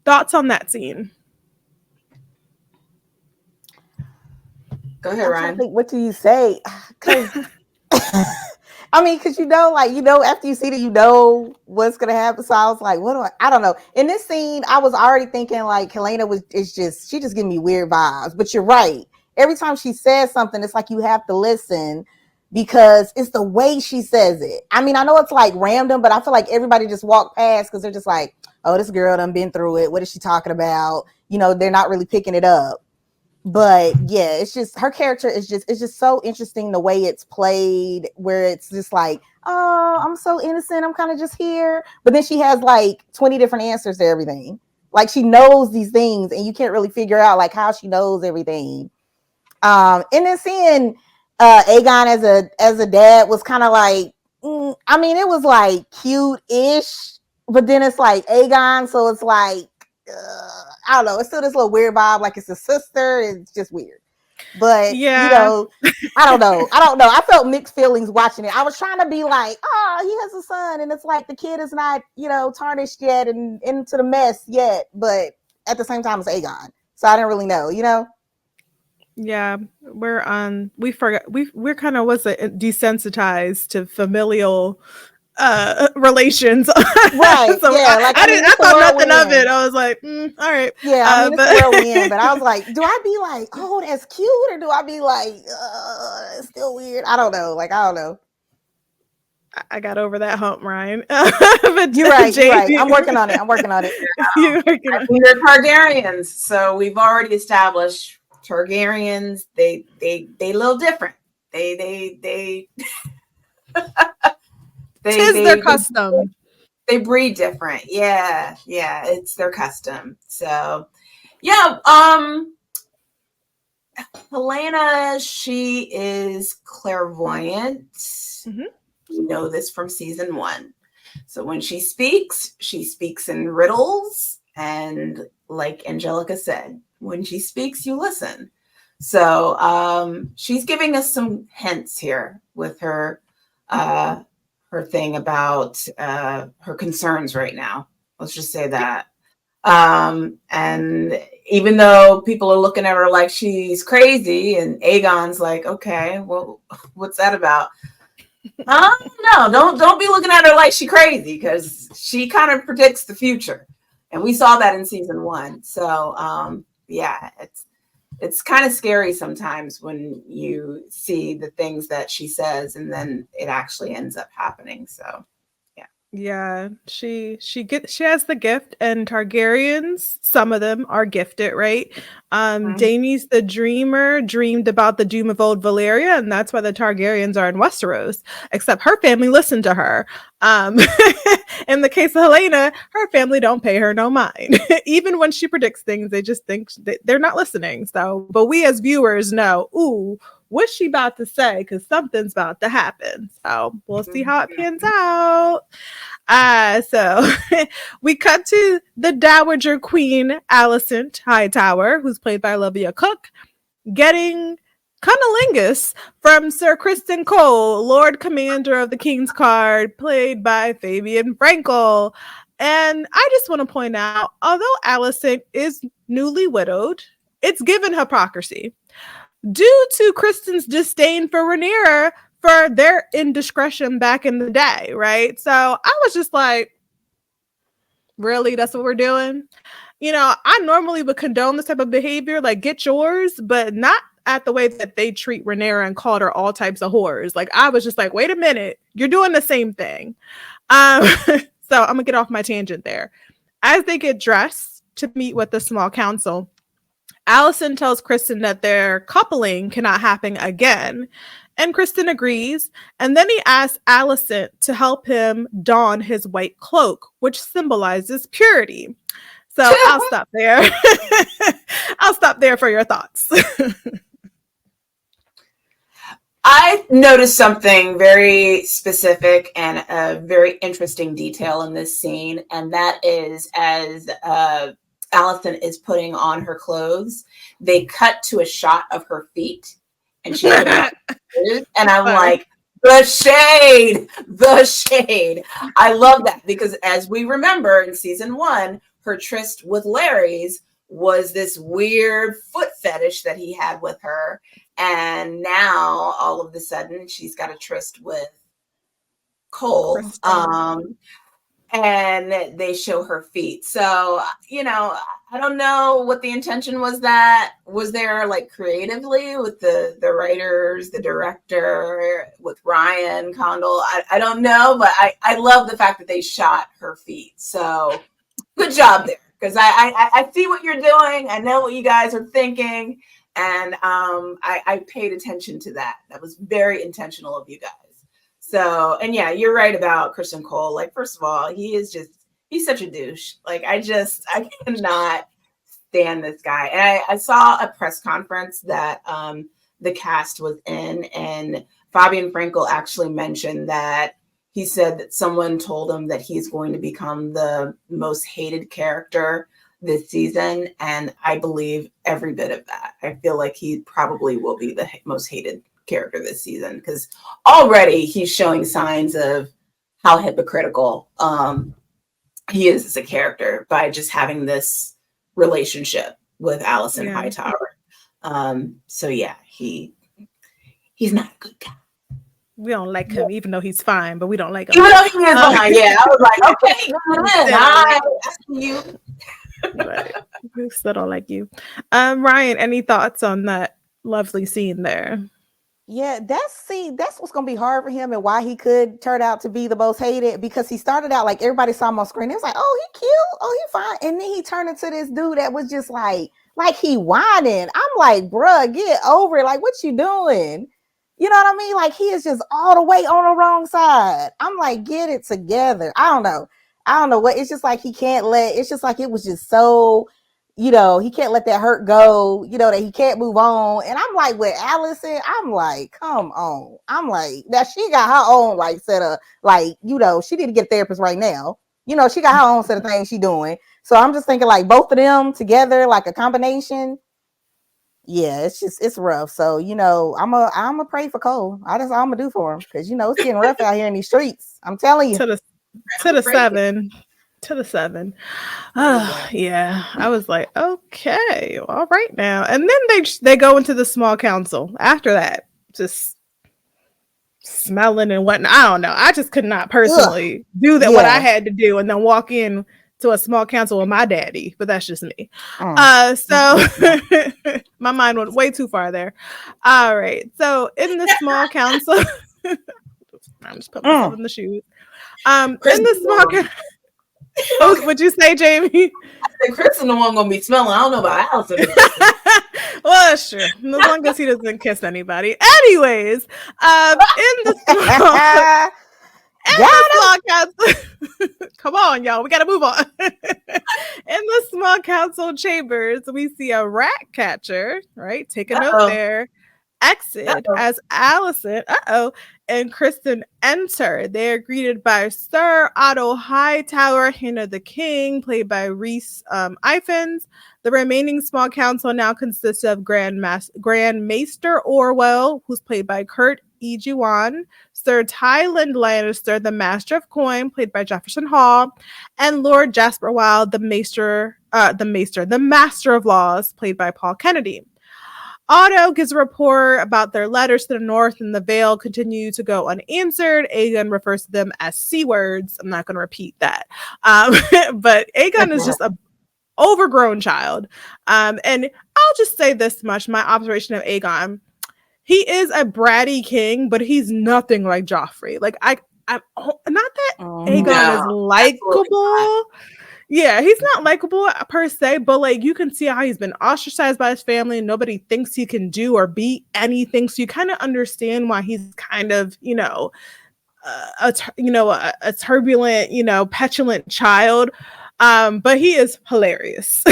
thoughts on that scene? Go ahead, Ryan. What do you say? Because after you see that, what's gonna happen. So I was like, I don't know. In this scene, I was already thinking like Helaena she just giving me weird vibes. But you're right. Every time she says something, it's like you have to listen, because it's the way she says it. I mean, I know it's like random, but I feel like everybody just walked past because they're just like, oh, this girl done been through it. What is she talking about? They're not really picking it up. But yeah, it's just her character it's just so interesting the way it's played, where it's just like, oh, I'm so innocent, I'm kind of just here. But then she has like 20 different answers to everything. Like she knows these things and you can't really figure out like how she knows everything. And then seeing Aegon as a dad was kind of like, it was like cute-ish, but then it's like Aegon, so it's like, I don't know. It's still this little weird vibe, like it's a sister. It's just weird. But I don't know. I felt mixed feelings watching it. I was trying to be like, oh, he has a son, and it's like the kid is not, tarnished yet and into the mess yet. But at the same time, it's Aegon, so I didn't really know. Yeah, we're kind of desensitized to familial relations, right? So I thought nothing of it. I was like, all right. Yeah, it's a whirlwind, but I was like, do I be like, oh, that's cute, or do I be like, it's still weird? I don't know. I got over that hump, Ryan. But you're right. I'm working on it. We're Targaryens, so we've already established Targaryens. They a little different. They Tis their custom. They breed different. Yeah, it's their custom. So yeah, Helena, she is clairvoyant. Mm-hmm. You know this from season 1. So when she speaks in riddles, and like Angelica said, when she speaks, you listen. So she's giving us some hints here with her thing about her concerns right now. Let's just say that. And even though people are looking at her like she's crazy, and Aegon's like, okay, well, what's that about? No, don't be looking at her like she's crazy, because she kind of predicts the future, and we saw that in season 1. So yeah, it's kind of scary sometimes when you see the things that she says and then it actually ends up happening. So yeah, she has the gift, and Targaryens, some of them are gifted, right? Daenerys the Dreamer dreamed about the doom of old Valyria, and that's why the Targaryens are in Westeros. Except her family listened to her. In the case of Helena, her family don't pay her no mind. Even when she predicts things, they just think they're not listening. So, but we as viewers know, ooh, what's she about to say? Because something's about to happen. So we'll see how it pans out. So we cut to the Dowager Queen Alicent Hightower, who's played by Olivia Cook, getting cunnilingus from Ser Criston Cole, Lord Commander of the King's Guard, played by Fabian Frankel. And I just want to point out, although Alicent is newly widowed, it's given hypocrisy due to Kristen's disdain for Rhaenyra for their indiscretion back in the day, right? So I was just like, really? That's what we're doing? You know, I normally would condone this type of behavior, like get yours, but not at the way that they treat Rhaenyra and called her all types of whores. Like, I was just like, wait a minute, you're doing the same thing. So I'm gonna get off my tangent there. As they get dressed to meet with the small council, Alicent tells Criston that their coupling cannot happen again, and Criston agrees. And then he asks Alicent to help him don his white cloak, which symbolizes purity. So I'll stop there. I'll stop there for your thoughts. I noticed something very specific and a very interesting detail in this scene, and that is as Alicent is putting on her clothes, they cut to a shot of her feet, and she's putting on and I'm like, the shade. I love that, because as we remember in season 1, her tryst with Larys was this weird foot fetish that he had with her. And now all of a sudden she's got a tryst with Cole. And they show her feet. So, you know, I don't know what the intention was. That was there, like, creatively with the writers, the director, with Ryanne Condal. I don't know, but I love the fact that they shot her feet. So good job there, because I see what you're doing. I know what you guys are thinking. And I paid attention to that. That was very intentional of you guys. So, and yeah, you're right about Criston Cole. Like, first of all, he's such a douche. Like, I cannot stand this guy. And I saw a press conference that the cast was in, and Fabian Frankel actually mentioned that he said that someone told him that he's going to become the most hated character this season. And I believe every bit of that. I feel like he probably will be the most hated character this season, because already he's showing signs of how hypocritical he is as a character by just having this relationship with Alicent Hightower. So yeah, he's not a good guy. We don't like him, even though he's fine, but we don't like him. Even though he is fine, yeah. I was like, okay, I see you. Right. We still don't like you. Ryan, any thoughts on that lovely scene there? Yeah, that's what's gonna be hard for him, and why he could turn out to be the most hated, because he started out like everybody saw him on screen. It was like, oh, he cute, oh, he fine, and then he turned into this dude that was just like he whining. I'm like, bruh, get over it. Like, what you doing? You know what I mean? Like he is just all the way on the wrong side. I'm like, get it together. I don't know what. It's just like he can't let. It's just like it was just so. He can't let that hurt go. That he can't move on. And I'm like, with Alicent, I'm like, come on. I'm like, now she got her own set of she need to get a therapist right now. She got her own set of things she doing. So I'm just thinking both of them together, a combination. Yeah, it's rough. So I'm a pray for Cole. That's all I'm gonna do for him because it's getting rough out here in these streets. I'm telling you. To the 7. To the 7. Yeah. I was like, okay, all right now. And then they go into the small council after that, just smelling and whatnot. I don't know. I just could not personally do that. What I had to do, and then walk in to a small council with my daddy, but that's just me. So my mind went way too far there. All right. So in the small council, I'm just putting myself in the shoes. In the small council. What'd you say, Jamie? I said Criston the one gonna be smelling. I don't know about Alicent. Well, that's true. As long as he doesn't kiss anybody. Anyways, in the small council. Come on, y'all. We gotta move on. In the small council chambers, we see a rat catcher, right? Take a note there. Exit as Alicent and Criston enter. They are greeted by Sir Otto Hightower, Hand of the King, played by Rhys Ifans. The remaining small council now consists of Grand Maester Orwell, who's played by Kurt Ejuan, Sir Tyland Lannister, the Master of Coin, played by Jefferson Hall, and Lord Jasper Wilde, the Master of Laws, played by Paul Kennedy. Otto gives a report about their letters to the north, and the Vale continue to go unanswered. Aegon refers to them as C words. I'm not going to repeat that. But Aegon is just a overgrown child. And I'll just say this much, my observation of Aegon. He is a bratty king, but he's nothing like Joffrey. I'm not that Aegon is likable. Yeah, he's not likable per se, but you can see how he's been ostracized by his family and nobody thinks he can do or be anything. So you kind of understand why he's kind of, a turbulent, petulant child. But he is hilarious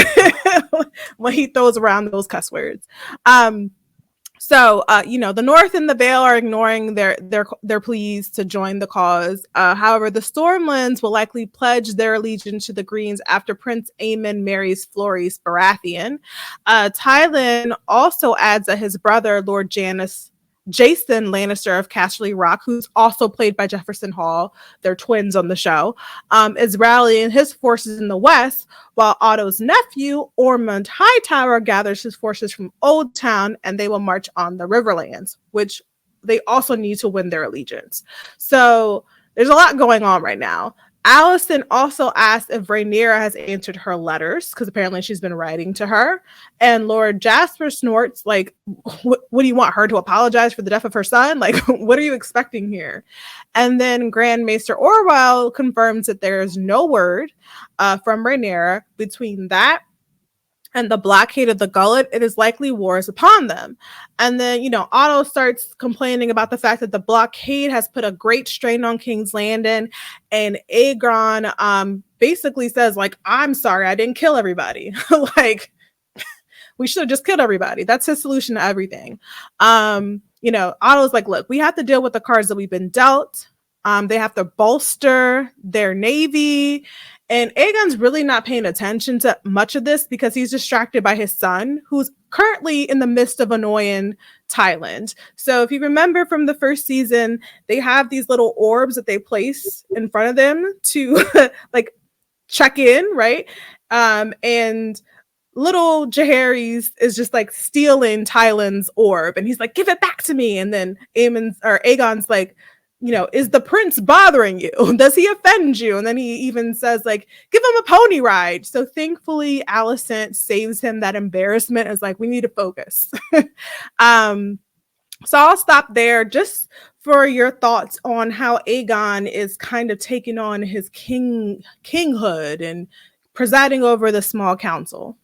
when he throws around those cuss words. So, the North and the Vale are ignoring their pleas to join the cause. However, the Stormlands will likely pledge their allegiance to the Greens after Prince Aemon marries Florys Baratheon. Tyland also adds that his brother, Lord Jason Lannister of Casterly Rock, who's also played by Jefferson Hall, they're twins on the show, is rallying his forces in the west, while Otto's nephew, Ormond Hightower, gathers his forces from Old Town, and they will march on the Riverlands, which they also need to win their allegiance. So there's a lot going on right now. Alicent also asked if Rhaenyra has answered her letters, because apparently she's been writing to her. And Lord Jasper snorts, what do you want her to apologize for the death of her son? What are you expecting here? And then Grand Maester Orwell confirms that there is no word from Rhaenyra. Between that and the blockade of the Gullet, it is likely wars upon them. And then, Otto starts complaining about the fact that the blockade has put a great strain on King's Landing. And Aegon basically says, I'm sorry, I didn't kill everybody. We should have just killed everybody. That's his solution to everything. Otto's like, look, we have to deal with the cards that we've been dealt. They have to bolster their navy. And Aegon's really not paying attention to much of this because he's distracted by his son, who's currently in the midst of annoying Tyland. So if you remember from the first season, they have these little orbs that they place in front of them to check in, right? And little Jaehaerys is just stealing Tyland's orb, and he's like, give it back to me. And then Aegon's like, is the prince bothering you? Does he offend you? And then he even says, give him a pony ride. So thankfully, Alicent saves him that embarrassment. Is we need to focus. So I'll stop there just for your thoughts on how Aegon is kind of taking on his kinghood and presiding over the small council.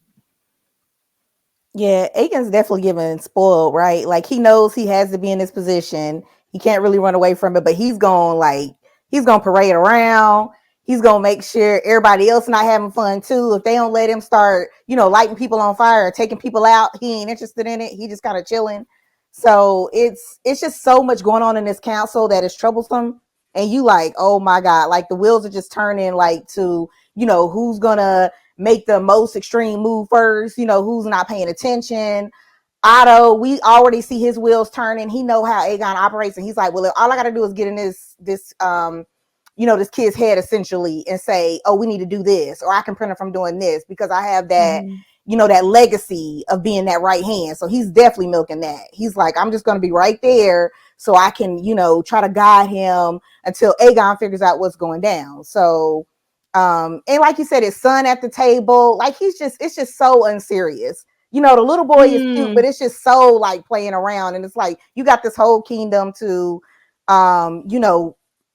Yeah, Aiken's definitely given spoiled, right? Like he knows he has to be in this position. He can't really run away from it, but he's gonna parade around. He's gonna make sure everybody else not having fun too. If they don't let him start, lighting people on fire or taking people out, he ain't interested in it. He just kind of chilling. So it's just so much going on in this council that is troublesome. And you like, oh my God, like the wheels are just turning like to, who's gonna make the most extreme move first, who's not paying attention. Otto, we already see his wheels turning. He know how Aegon operates, and he's like, well, all I gotta do is get in this kid's head essentially and say, oh, we need to do this, or I can prevent him from doing this because I have that, that legacy of being that right hand. So he's definitely milking that. He's like, I'm just gonna be right there so I can, try to guide him until Aegon figures out what's going down. So and like you said, his son at the table, like it's just so unserious. The little boy is cute, but it's just so like playing around. And it's like you got this whole kingdom to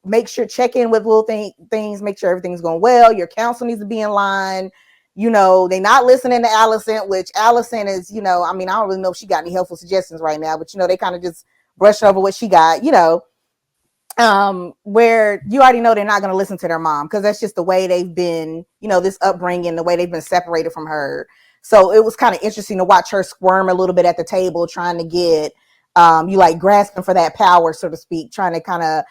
make sure, check in with little things, make sure everything's going well. Your council needs to be in line. They not listening to Alicent, which Alicent is, I don't really know if she got any helpful suggestions right now, but they kind of just brush over what she got, where you already know they're not going to listen to their mom because that's just the way they've been, this upbringing, the way they've been separated from her. So it was kind of interesting to watch her squirm a little bit at the table, trying to get, you like grasping for that power, so to speak, trying to kind of,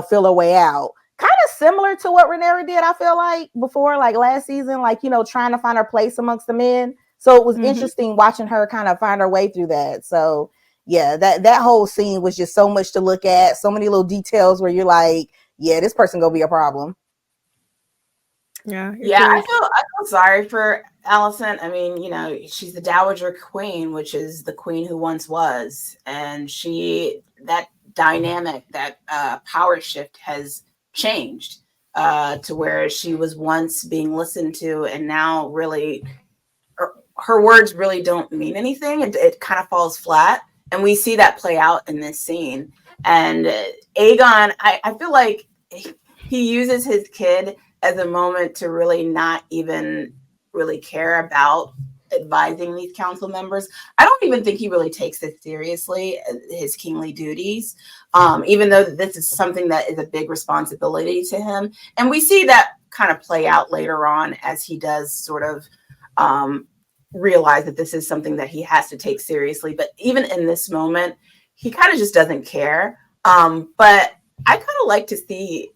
feel her way out. Kind of similar to what Rhaenyra did, I feel like, before, like last season, like, trying to find her place amongst the men. So it was interesting watching her kind of find her way through that. So yeah, that whole scene was just so much to look at, so many little details where you're like, yeah, this person gonna be a problem. Yeah, I feel sorry for Alicent. I mean, she's the Dowager Queen, which is the queen who once was, and that dynamic, that power shift has changed to where she was once being listened to, and now really her words really don't mean anything. It kind of falls flat. And we see that play out in this scene. And Aegon, I feel like he uses his kid as a moment to really not even really care about advising these council members. I don't even think he really takes it seriously, his kingly duties, even though this is something that is a big responsibility to him. And we see that kind of play out later on as he does sort of realize that this is something that he has to take seriously. But even in this moment, he kind of just doesn't care. But I kind of like to see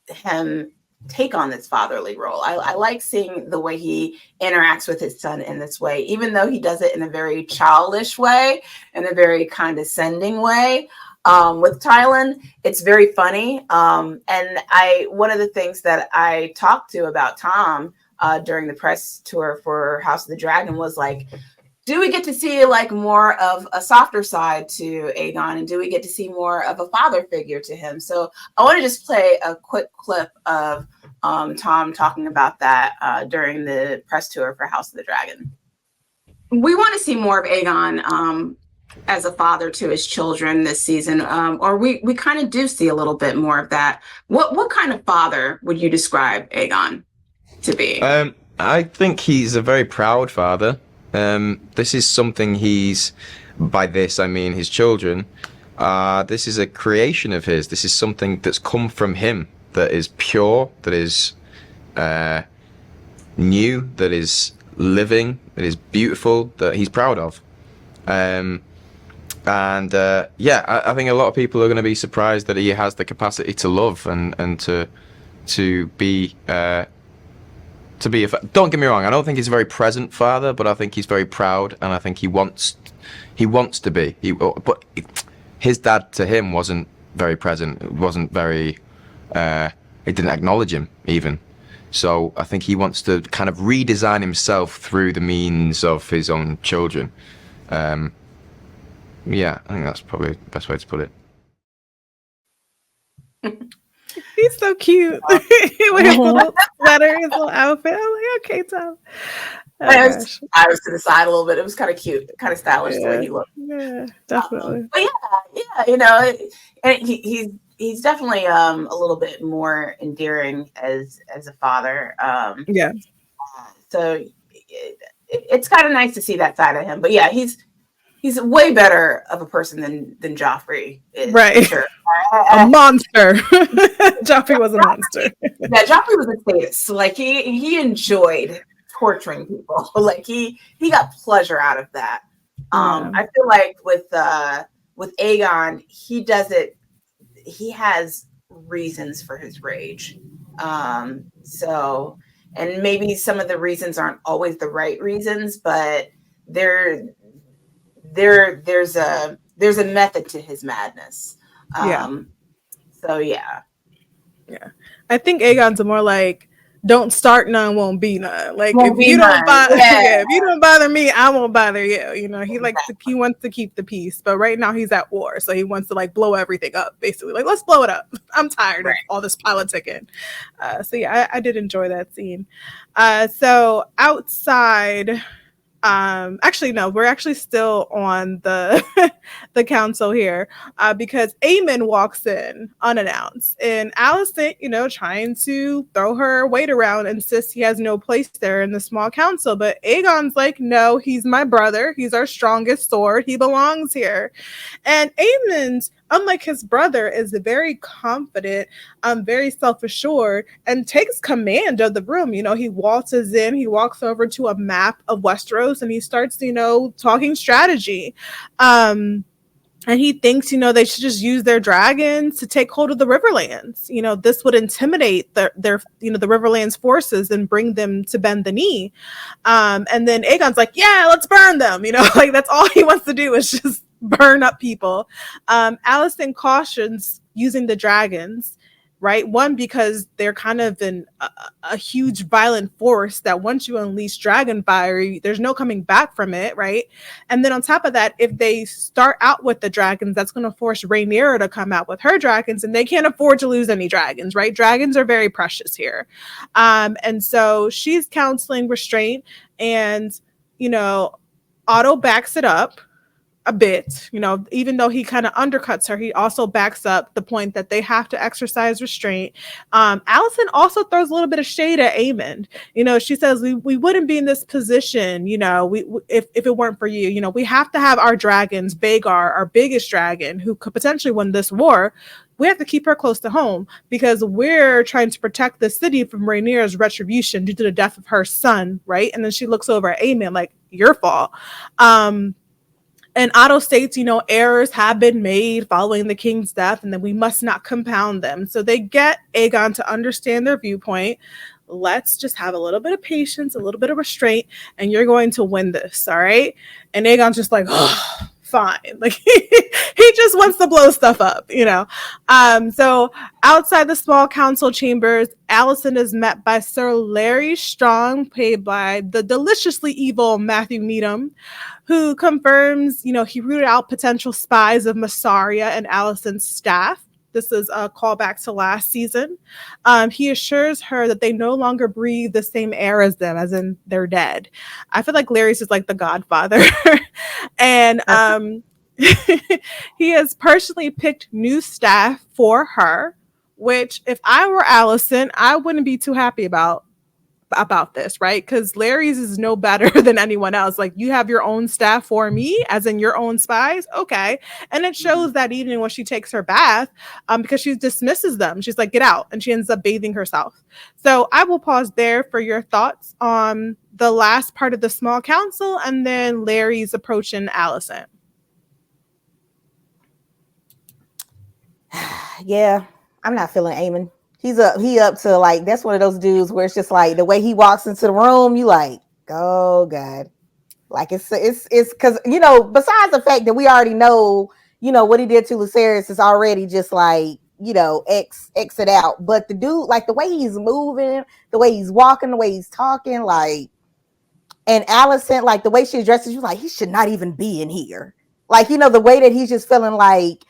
him take on this fatherly role. I like seeing the way he interacts with his son in this way, even though he does it in a very childish way, in a very condescending way. With Tylan, it's very funny. And one of the things that I talked to about Tom during the press tour for House of the Dragon was like, do we get to see like more of a softer side to Aegon, and do we get to see more of a father figure to him? So I want to just play a quick clip of Tom talking about that during the press tour for House of the Dragon. We want to see more of Aegon as a father to his children this season, or we kind of do see a little bit more of that. What kind of father would you describe Aegon to be? I think he's a very proud father. This is something by this I mean his children. This is a creation of his. This is something that's come from him, that is pure, that is new, that is living, that is beautiful, that he's proud of. I think a lot of people are going to be surprised that he has the capacity to love and to be don't get me wrong, I don't think he's a very present father, but I think he's very proud, and I think he wants to be. But his dad to him wasn't very present. It wasn't very. It didn't acknowledge him even. So I think he wants to kind of redesign himself through the means of his own children. I think that's probably the best way to put it. He's so cute with his little sweater, his little outfit. I'm like, okay, Tom. I was to the side a little bit. It was kind of cute, kind of stylish the way he looked. Yeah, definitely. But and he's definitely a little bit more endearing as a father. Yeah. So it's kind of nice to see that side of him. But yeah, he's way better of a person than Joffrey is, Right. for sure. A monster. Joffrey was a monster. Yeah, Joffrey was a sadist. Like he enjoyed torturing people. Like he got pleasure out of that. I feel like with Aegon, he does it. He has reasons for his rage. So, and maybe some of the reasons aren't always the right reasons, but there's a method to his madness. So yeah. I think Aegon's more like, don't start none, won't be none. Like if you don't bother me, I won't bother you. You know, he wants to keep the peace, but right now he's at war, so he wants to like blow everything up. Basically, like let's blow it up. I'm tired of all this politicking. So yeah, I did enjoy that scene. So outside. Actually no, we're actually still on the the council here, because Aemon walks in unannounced, and Alicent, trying to throw her weight around, insists he has no place there in the small council, but Aegon's like, no, he's my brother, he's our strongest sword, he belongs here. And Aemon's, unlike his brother, is very confident, very self-assured, and takes command of the room. He waltzes in, he walks over to a map of Westeros, and he starts, talking strategy. And he thinks, they should just use their dragons to take hold of the Riverlands. This would intimidate the Riverlands forces and bring them to bend the knee. And then Aegon's like, yeah, let's burn them. Like that's all he wants to do is just burn up people. Alicent cautions using the dragons, right? One, because they're kind of a huge violent force that once you unleash dragon fire, there's no coming back from it, right? And then on top of that, if they start out with the dragons, that's going to force Rhaenyra to come out with her dragons, and they can't afford to lose any dragons, right? Dragons are very precious here. And so she's counseling restraint, and, Otto backs it up a bit, even though he kind of undercuts her, he also backs up the point that they have to exercise restraint. Alicent also throws a little bit of shade at Aemond. She says we wouldn't be in this position, if it weren't for you. We have to have our dragons. Vhagar, our biggest dragon, who could potentially win this war, we have to keep her close to home because we're trying to protect the city from Rhaenyra's retribution due to the death of her son, right? And then she looks over at Aemond like, your fault. And Otto states, errors have been made following the king's death, and then we must not compound them. So they get Aegon to understand their viewpoint. Let's just have a little bit of patience, a little bit of restraint, and you're going to win this, all right? And Aegon's just like, oh, fine. Like he just wants to blow stuff up, So outside the small council chambers, Alicent is met by Sir Larry Strong, played by the deliciously evil Matthew Needham, who confirms, he rooted out potential spies of Massaria and Alicent's staff. This is a callback to last season. He assures her that they no longer breathe the same air as them, as in they're dead. I feel like Larry's just like the godfather. And he has personally picked new staff for her, which if I were Alicent, I wouldn't be too happy about this, right? Because Larry's is no better than anyone else. Like, you have your own staff for me, as in your own spies. Okay. And it shows that evening when she takes her bath, because she dismisses them. She's like, get out. And she ends up bathing herself. So I will pause there for your thoughts on the last part of the small council and then Larry's approaching Alicent. Yeah, I'm not feeling Aemon. He up to like, that's one of those dudes where it's just like the way he walks into the room, you like, oh God. Like it's because, besides the fact that we already know, what he did to Lucerys is already just like, exit out. But the dude, like the way he's moving, the way he's walking, the way he's talking, like, and Alicent, like the way she addresses you, like, he should not even be in here. Like, the way that he's just feeling like,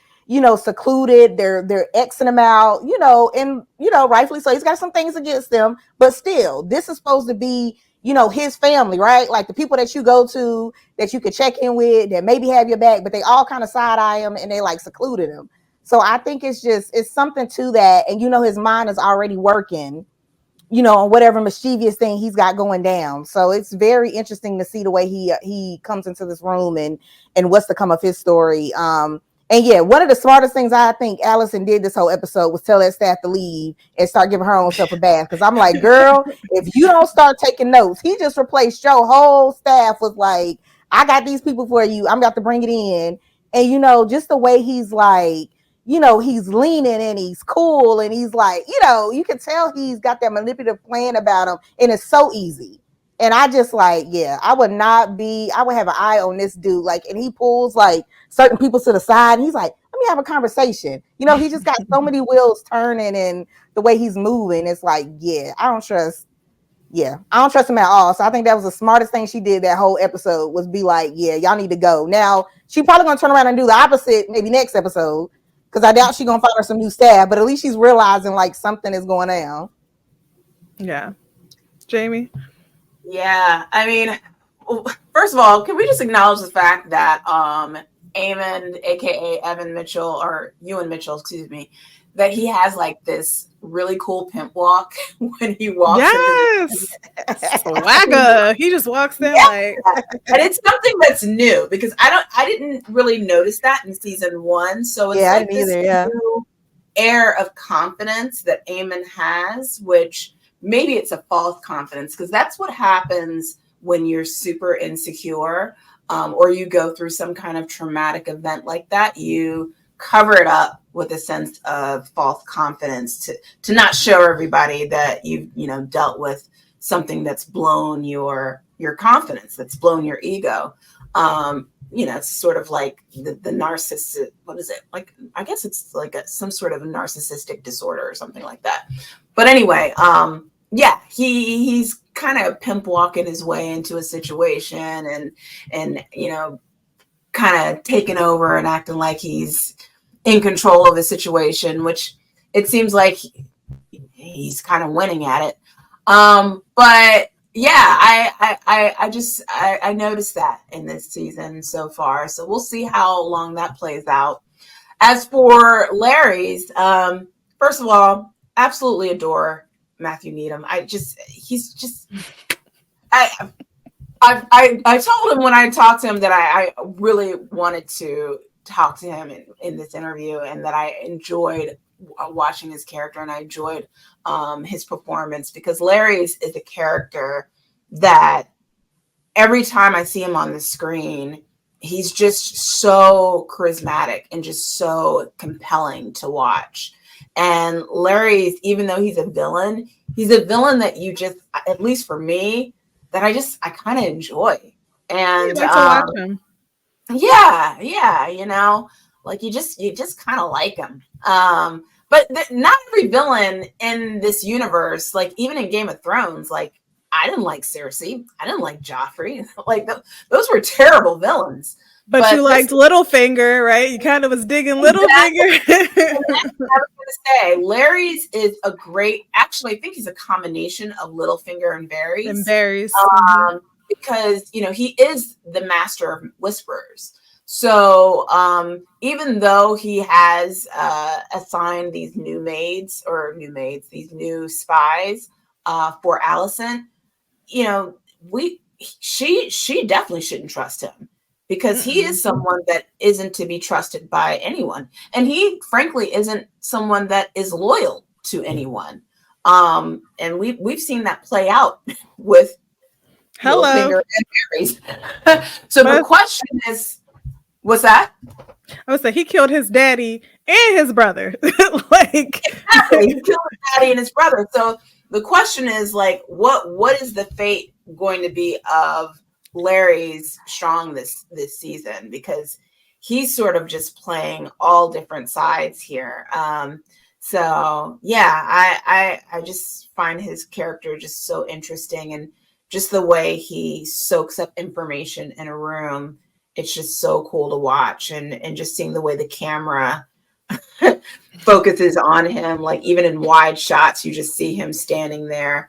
secluded, they're Xing him out, and, rightfully so. He's got some things against them, but still, this is supposed to be, his family, right? Like the people that you go to, that you could check in with, that maybe have your back, but they all kind of side eye him and they like secluded him. So I think it's something to that. And, his mind is already working you know, on whatever mischievous thing he's got going down. So it's very interesting to see the way he comes into this room and what's to come of his story. And yeah, one of the smartest things I think Alicent did this whole episode was tell that staff to leave and start giving her own self a bath. Because I'm like, girl, if you don't start taking notes, he just replaced your whole staff with like, I got these people for you. I'm about to bring it in. And, you know, just the way he's like, you know, he's leaning and he's cool and he's like, you know, you can tell he's got that manipulative plan about him. And it's so easy. And I just like, yeah, I would have an eye on this dude. Like, and he pulls like certain people to the side and he's like, let me have a conversation. You know, he just got so many wheels turning and the way he's moving. It's like, yeah, I don't trust him at all. So I think that was the smartest thing she did that whole episode was be like, yeah, y'all need to go. Now, she probably going to turn around and do the opposite maybe next episode because I doubt she's going to find her some new staff, but at least she's realizing like something is going on. Yeah. Jamie? Yeah, I mean, first of all, can we just acknowledge the fact that Eamon, aka Evan Mitchell, or Ewan Mitchell, excuse me, that he has like this really cool pimp walk when he walks. Yes, swagger. He just walks in like, and it's something that's new because I didn't really notice that in season 1. So it's like this new air of confidence that Eamon has, which maybe it's a false confidence because that's what happens when you're super insecure or you go through some kind of traumatic event like that. You cover it up with a sense of false confidence to not show everybody that you've, you know, dealt with something that's blown your confidence, that's blown your ego. You know, it's sort of like the narcissist. What is it? Like, I guess it's like some sort of a narcissistic disorder or something like that. But anyway, yeah, he's kind of pimp walking his way into a situation and you know, kind of taking over and acting like he's in control of the situation, which it seems like he's kind of winning at it. But yeah, I noticed that in this season so far. So we'll see how long that plays out. As for Larry's, first of all, absolutely adore Matthew Needham. I told him when I talked to him that I really wanted to talk to him in this interview and that I enjoyed watching his character and I enjoyed his performance because Larry is a character that every time I see him on the screen, he's just so charismatic and just so compelling to watch. And Larry's, even though he's a villain that you just, at least for me, that I kind of enjoy. And like to watch him. Yeah, you know, like you just kind of like him. But not every villain in this universe, like even in Game of Thrones, like I didn't like Cersei, I didn't like Joffrey, like those were terrible villains. But you liked Littlefinger, right? You kind of was digging Littlefinger. I was going to say, Larry's is a great, actually, I think he's a combination of Littlefinger and Varys. Because, you know, he is the master of whisperers. So even though he has assigned these these new spies for Alicent, you know, she definitely shouldn't trust him. Because he is someone that isn't to be trusted by anyone. And he, frankly, isn't someone that is loyal to anyone. And we've seen that play out with Littlefinger and Varys. So the question is, what's that? I would say he killed his daddy and his brother. Exactly. He killed his daddy and his brother. So the question is, like, what is the fate going to be of Larry's strong this season, because he's sort of just playing all different sides here. So yeah, I just find his character just so interesting, and just the way he soaks up information in a room. It's just so cool to watch, and just seeing the way the camera focuses on him, like even in wide shots, you just see him standing there.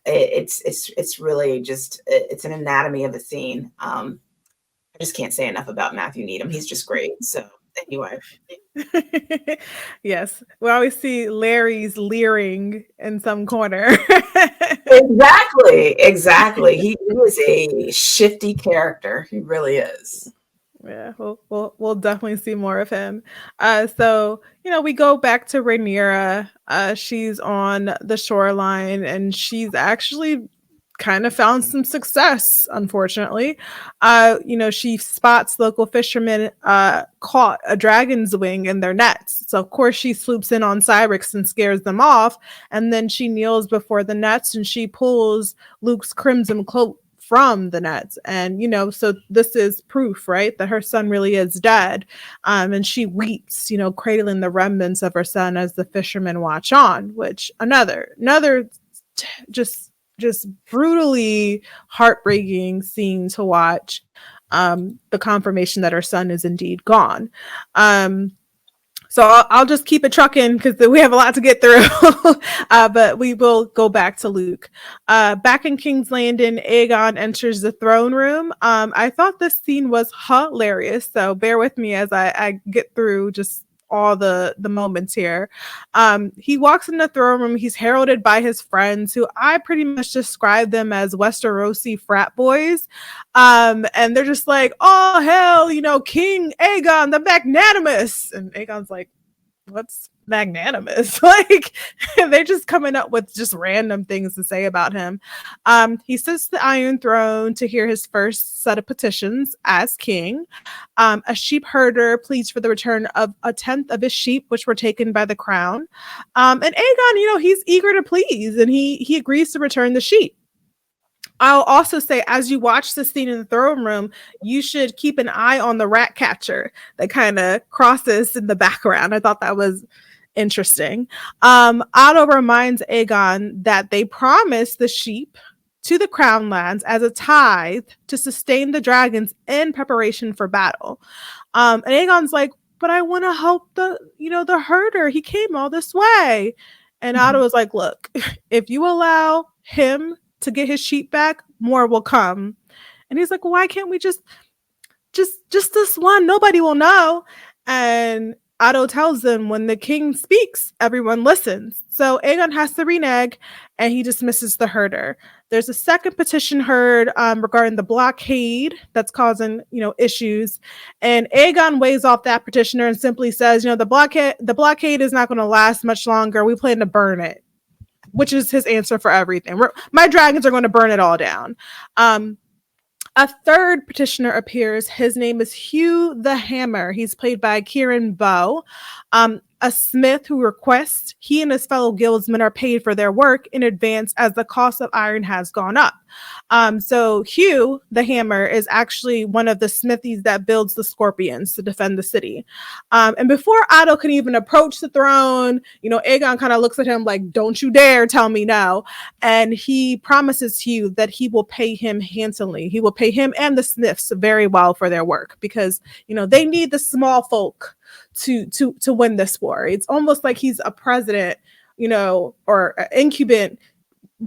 It's really just, it's an anatomy of a scene. I just can't say enough about Matthew Needham. He's just great. So Anyway. Yes, we always see Larry's leering in some corner. Exactly. He is a shifty character. He really is. Yeah, we'll definitely see more of him. So we go back to Rhaenyra. She's on the shoreline, and she's actually kind of found some success, unfortunately. She spots local fishermen caught a dragon's wing in their nets. So of course she swoops in on Cyrix and scares them off, and then she kneels before the nets and she pulls Luke's crimson cloak from the nets. And so this is proof, right, that her son really is dead. And she weeps, cradling the remnants of her son as the fishermen watch on, which another just brutally heartbreaking scene to watch. The confirmation that her son is indeed gone. So I'll just keep it trucking because we have a lot to get through. But we will go back to Luke. Back in King's Landing, Aegon enters the throne room. I thought this scene was hilarious, so bear with me as I get through just all the moments here. He walks in the throne room. He's heralded by his friends, who I pretty much describe them as Westerosi frat boys. And they're just like, oh hell, King Aegon the Magnanimous. And Aegon's like, what's magnanimous? Like, they're just coming up with just random things to say about him. He sits the Iron Throne to hear his first set of petitions as king. A sheep herder pleads for the return of a tenth of his sheep, which were taken by the crown. And Aegon, he's eager to please, and he agrees to return the sheep. I'll also say, as you watch the scene in the throne room, you should keep an eye on the rat catcher that kind of crosses in the background. I thought that was interesting. Otto reminds Aegon that they promised the sheep to the crown lands as a tithe to sustain the dragons in preparation for battle. And Aegon's like, but I want to help the herder. He came all this way. And Otto was like, look, if you allow him to get his sheep back, more will come. And he's like, well, why can't we just this one? Nobody will know. And Otto tells them, when the king speaks, everyone listens. So Aegon has to renege, and he dismisses the herder. There's a second petition heard regarding the blockade that's causing issues, and Aegon weighs off that petitioner and simply says, the blockade is not going to last much longer. We plan to burn it, which is his answer for everything. My dragons are going to burn it all down. A third petitioner appears. His name is Hugh the Hammer. He's played by Kieran Bow, a smith who requests he and his fellow guildsmen are paid for their work in advance as the cost of iron has gone up. So Hugh the Hammer is actually one of the smithies that builds the scorpions to defend the city. And before Otto can even approach the throne, Aegon kind of looks at him like, don't you dare tell me no. And he promises Hugh that he will pay him handsomely. He will pay him and the smiths very well for their work, because they need the small folk to win this war. It's almost like he's a president, or an incumbent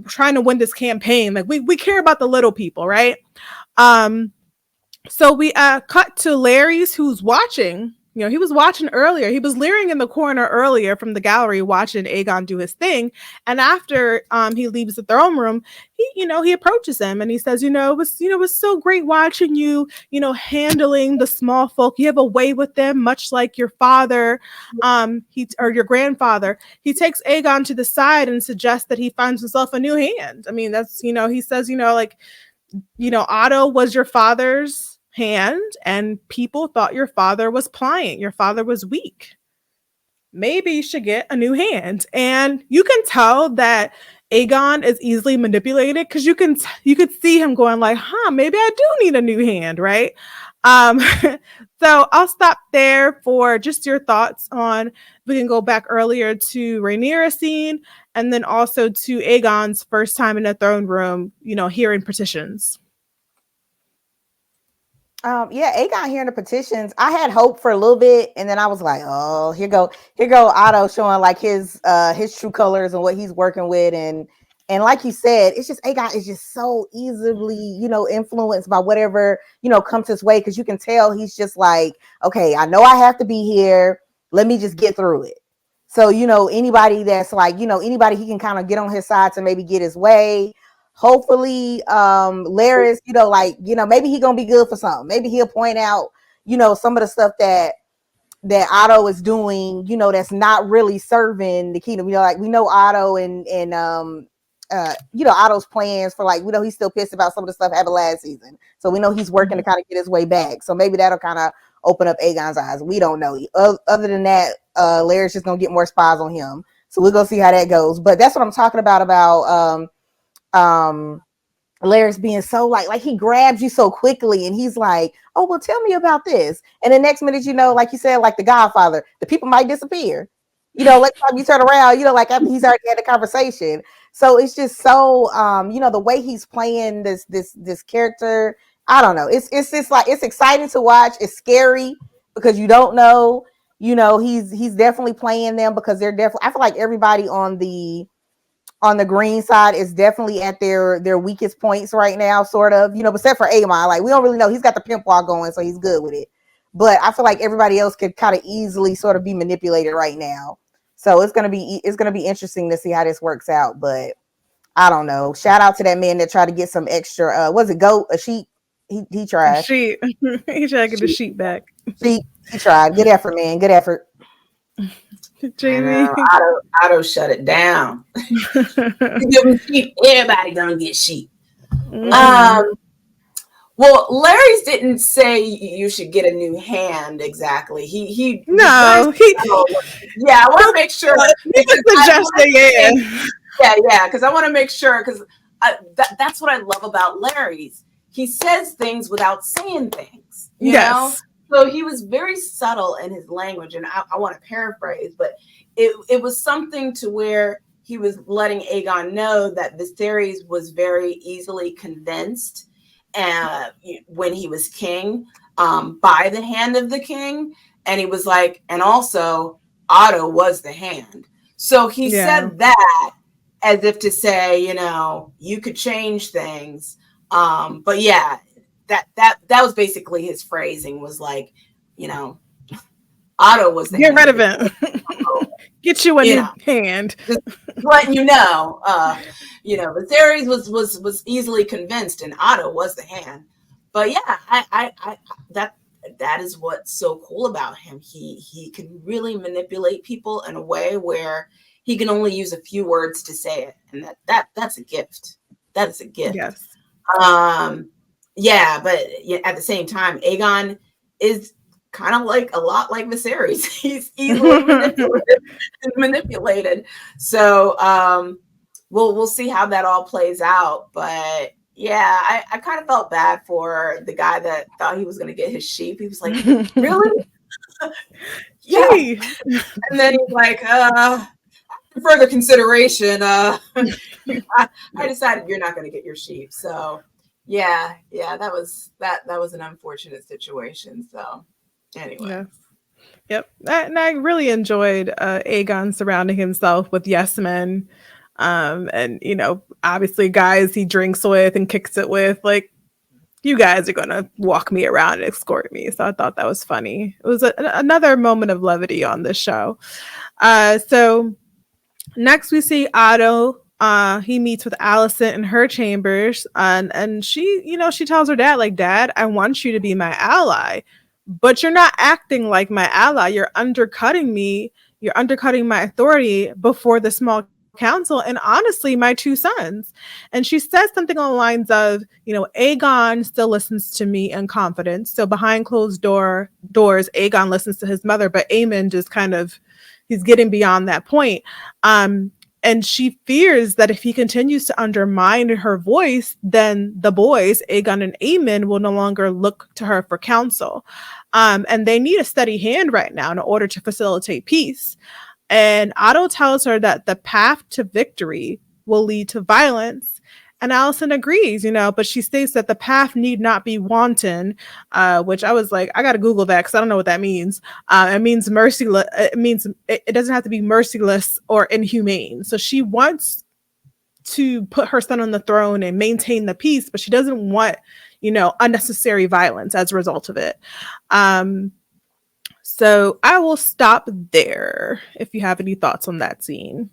trying to win this campaign. Like, we care about the little people, right? So we cut to Larry's, who's watching. He was watching earlier. He was leering in the corner earlier from the gallery watching Aegon do his thing. And after he leaves the throne room, he approaches him and he says, it was so great watching you, handling the small folk. You have a way with them, much like your father, or your grandfather. He takes Aegon to the side and suggests that he finds himself a new hand. I mean, that's, he says, Otto was your father's hand, and people thought your father was pliant, your father was weak. Maybe you should get a new hand. And you can tell that Aegon is easily manipulated, because you could see him going like, maybe I do need a new hand, right? So I'll stop there for just your thoughts on, we can go back earlier to Rhaenyra scene, and then also to Aegon's first time in the throne room, hearing petitions. Aegon hearing the petitions, I had hope for a little bit, and then I was like, oh, here go Otto showing like his true colors and what he's working with, and And like you said, it's just Aegon is just so easily, influenced by whatever, comes his way. Because you can tell he's just like, okay, I know I have to be here. Let me just get through it. So, anybody that's like, anybody he can kind of get on his side to maybe get his way. Hopefully, Larys, maybe he gonna be good for something. Maybe he'll point out, some of the stuff that Otto is doing, that's not really serving the kingdom. Like we know Otto and Otto's plans for, like, we know he's still pissed about some of the stuff happened last season. So we know he's working to kind of get his way back. So maybe that'll kind of open up Aegon's eyes. We don't know. Other than that, Larry's just gonna get more spies on him. So we're gonna see how that goes. But that's what I'm talking about Larys being so like he grabs you so quickly, and he's like, oh, well, tell me about this. And the next minute, like you said, like the Godfather, the people might disappear. Next time you turn around, like after he's already had a conversation. So it's just so the way he's playing this character, I don't know. It's just like, it's exciting to watch. It's scary because you don't know. He's definitely playing them because they're definitely, I feel like everybody on the green side is definitely at their weakest points right now, sort of, except for Aemon. Like, we don't really know. He's got the pimp wall going, so he's good with it. But I feel like everybody else could kind of easily sort of be manipulated right now. So it's gonna be interesting to see how this works out. But I don't know. Shout out to that man that tried to get some extra. Was it goat? A sheep? He tried. Sheep. He tried to get the sheep back. Sheep. He tried. Good effort, man. Good effort. Jamie. Otto shut it down. Give him sheep. Everybody gonna get sheep. Well, Larry's didn't say you should get a new hand exactly. He no. I want to make sure. Yeah, because I want to make sure, because that's what I love about Larry's. He says things without saying things. You know? So he was very subtle in his language, and I want to paraphrase, but it was something to where he was letting Aegon know that Viserys was very easily convinced when he was king by the hand of the king, and he was like, and also Otto was the hand. So he said that as if to say, you could change things. But yeah, that was basically his phrasing, was like, Otto was the get hand. rid of it. Get you a new hand. Just letting Viserys was easily convinced, and Otto was the hand. But yeah, I that is what's so cool about him. He can really manipulate people in a way where he can only use a few words to say it, and that's a gift. That is a gift. Yes. Yeah, but at the same time, Aegon is kind of like a lot like Viserys. He's easily manipulated. So we'll see how that all plays out. But yeah, I kind of felt bad for the guy that thought he was going to get his sheep. He was like, really? Yeah. And then he's like, further consideration, I decided you're not going to get your sheep. So yeah, that was an unfortunate situation. So anyway. Yes. Yep. And I really enjoyed Aegon surrounding himself with yes men. And obviously guys he drinks with and kicks it with, like, you guys are going to walk me around and escort me. So I thought that was funny. It was another moment of levity on this show. So next we see Otto. He meets with Alicent in her chambers, and she, she tells her dad, like, Dad, I want you to be my ally, but you're not acting like my ally. You're undercutting me. You're undercutting my authority before the small council and honestly my two sons. And she says something along the lines of, Aegon still listens to me in confidence. So behind closed doors, Aegon listens to his mother, but Aemon just he's getting beyond that point. And she fears that if he continues to undermine her voice, then the boys, Aegon and Aemon, will no longer look to her for counsel. And they need a steady hand right now in order to facilitate peace. And Otto tells her that the path to victory will lead to violence. And Alicent agrees, but she states that the path need not be wanton, which I was like, I got to Google that because I don't know what that means. It means merciless. It means it doesn't have to be merciless or inhumane. So she wants to put her son on the throne and maintain the peace, but she doesn't want, unnecessary violence as a result of it. So I will stop there if you have any thoughts on that scene.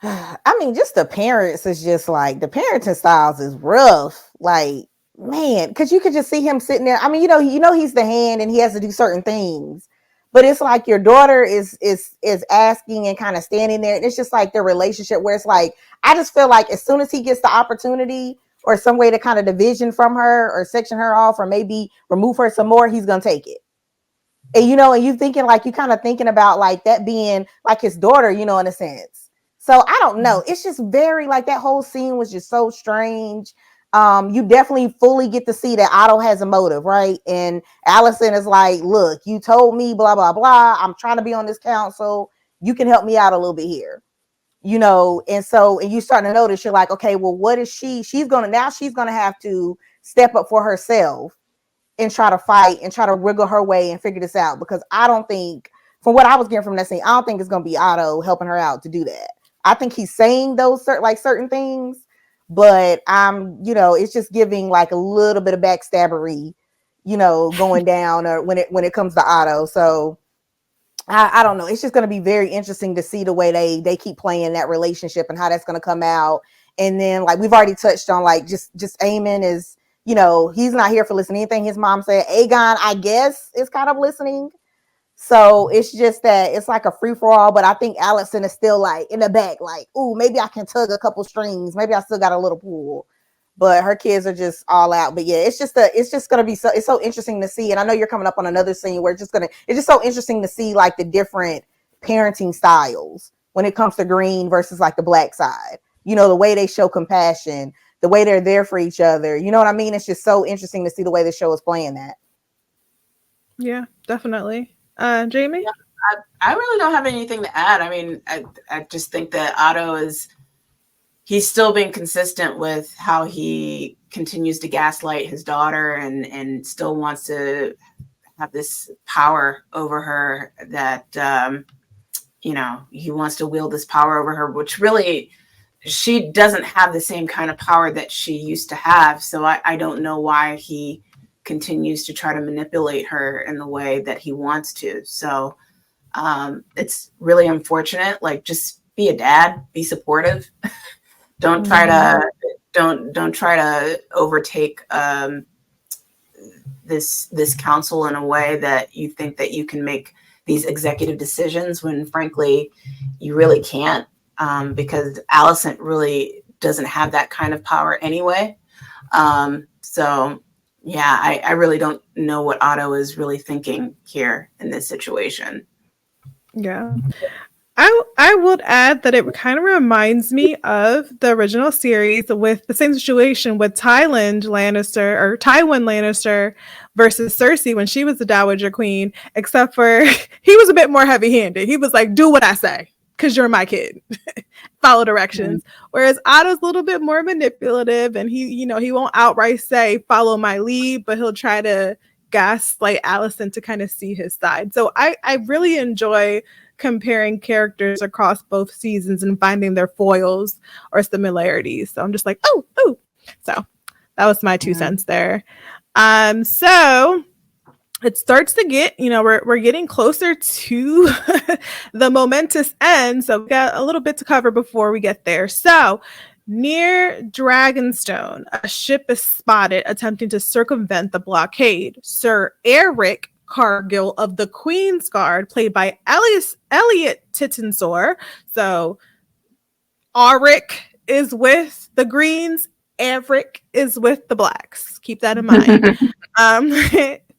I mean, just the parents is just like, the parenting styles is rough. Like, man, because you could just see him sitting there. I mean, he's the hand and he has to do certain things, but it's like your daughter is asking and kind of standing there. And it's just like their relationship where it's like, I just feel like as soon as he gets the opportunity or some way to kind of division from her or section her off or maybe remove her some more, he's going to take it. And, and you thinking like, you kind of thinking about like that being like his daughter, in a sense. So I don't know. It's just very like that whole scene was just so strange. You definitely fully get to see that Otto has a motive, right? And Alicent is like, look, you told me blah, blah, blah. I'm trying to be on this council. You can help me out a little bit here, and you starting to notice you're like, okay, well, what is she? She's going to have to step up for herself and try to fight and try to wriggle her way and figure this out. Because I don't think, from what I was getting from that scene, I don't think it's going to be Otto helping her out to do that. I think he's saying those certain things, but it's just giving like a little bit of backstabbery, going down or when it comes to Otto. So I don't know. It's just going to be very interesting to see the way they keep playing that relationship and how that's going to come out. And then like we've already touched on, like just Aemon is, he's not here for listening to anything his mom said. Aegon, I guess, is kind of listening. So it's just that it's like a free for all, but I think Alicent is still like in the back, like, ooh, maybe I can tug a couple strings. Maybe I still got a little pull, but her kids are just all out. But yeah, it's just going to be it's so interesting to see. And I know you're coming up on another scene where it's just so interesting to see like the different parenting styles when it comes to green versus like the black side, the way they show compassion, the way they're there for each other. You know what I mean? It's just so interesting to see the way the show is playing that. Yeah, definitely. Jamie? Yeah, I really don't have anything to add. I mean, I just think that Otto he's still being consistent with how he continues to gaslight his daughter and still wants to have this power over her that, he wants to wield this power over her, which really she doesn't have the same kind of power that she used to have. So I don't know why he continues to try to manipulate her in the way that he wants to. So it's really unfortunate. Like, just be a dad, be supportive. Don't try to overtake this council in a way that you think that you can make these executive decisions when frankly you really can't, because Alicent really doesn't have that kind of power anyway. So yeah, I really don't know what Otto is really thinking here in this situation. Yeah. I would add that it kind of reminds me of the original series with the same situation with Tywin Lannister versus Cersei when she was the Dowager Queen, except for he was a bit more heavy-handed. He was like, do what I say, because you're my kid. Follow directions. Whereas Otto's a little bit more manipulative, and he won't outright say, follow my lead, but he'll try to gaslight Alicent to kind of see his side. So I really enjoy comparing characters across both seasons and finding their foils or similarities. So I'm just like, oh. So that was my 2 cents there. So it starts to get, we're getting closer to the momentous end. So we got a little bit to cover before we get there. So near Dragonstone, a ship is spotted attempting to circumvent the blockade. Sir Eric Cargill of the Queen's Guard, played by Elliot Tittensor. So Auric is with the Greens, Eric is with the Blacks. Keep that in mind.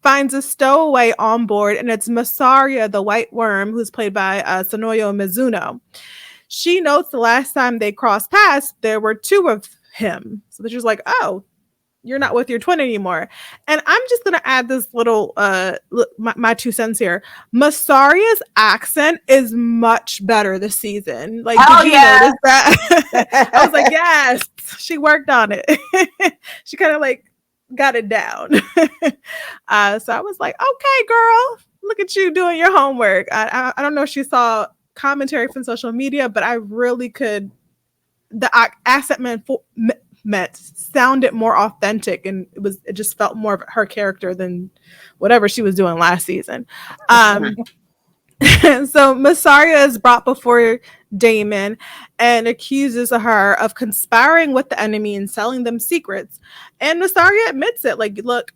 Finds a stowaway on board, and it's Massaria, the White Worm, who's played by Sonoyo Mizuno. She notes the last time they crossed paths, there were 2 of him. So they're just like, oh, you're not with your twin anymore. And I'm just going to add this little, my 2 cents here. Massaria's accent is much better this season. Like, did you notice that? I was like, yes, she worked on it. She kind of like got it down. So I was like, okay, girl, look at you doing your homework. I don't know if she saw commentary from social media, but I really could the accent met sounded more authentic, and it just felt more of her character than whatever she was doing last season. So Massaria is brought before Daemon and accuses her of conspiring with the enemy and selling them secrets. And Massaria admits it. Like, look,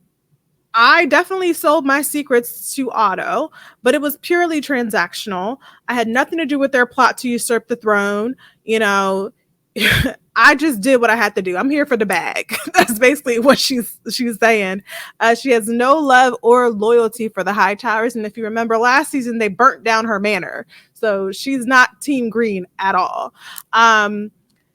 I definitely sold my secrets to Otto, but it was purely transactional. I had nothing to do with their plot to usurp the throne. You know, I just did what I had to do. I'm here for the bag. That's basically what she's saying. She has no love or loyalty for the High Towers, and if you remember last season, they burnt down her manor, so she's not Team Green at all.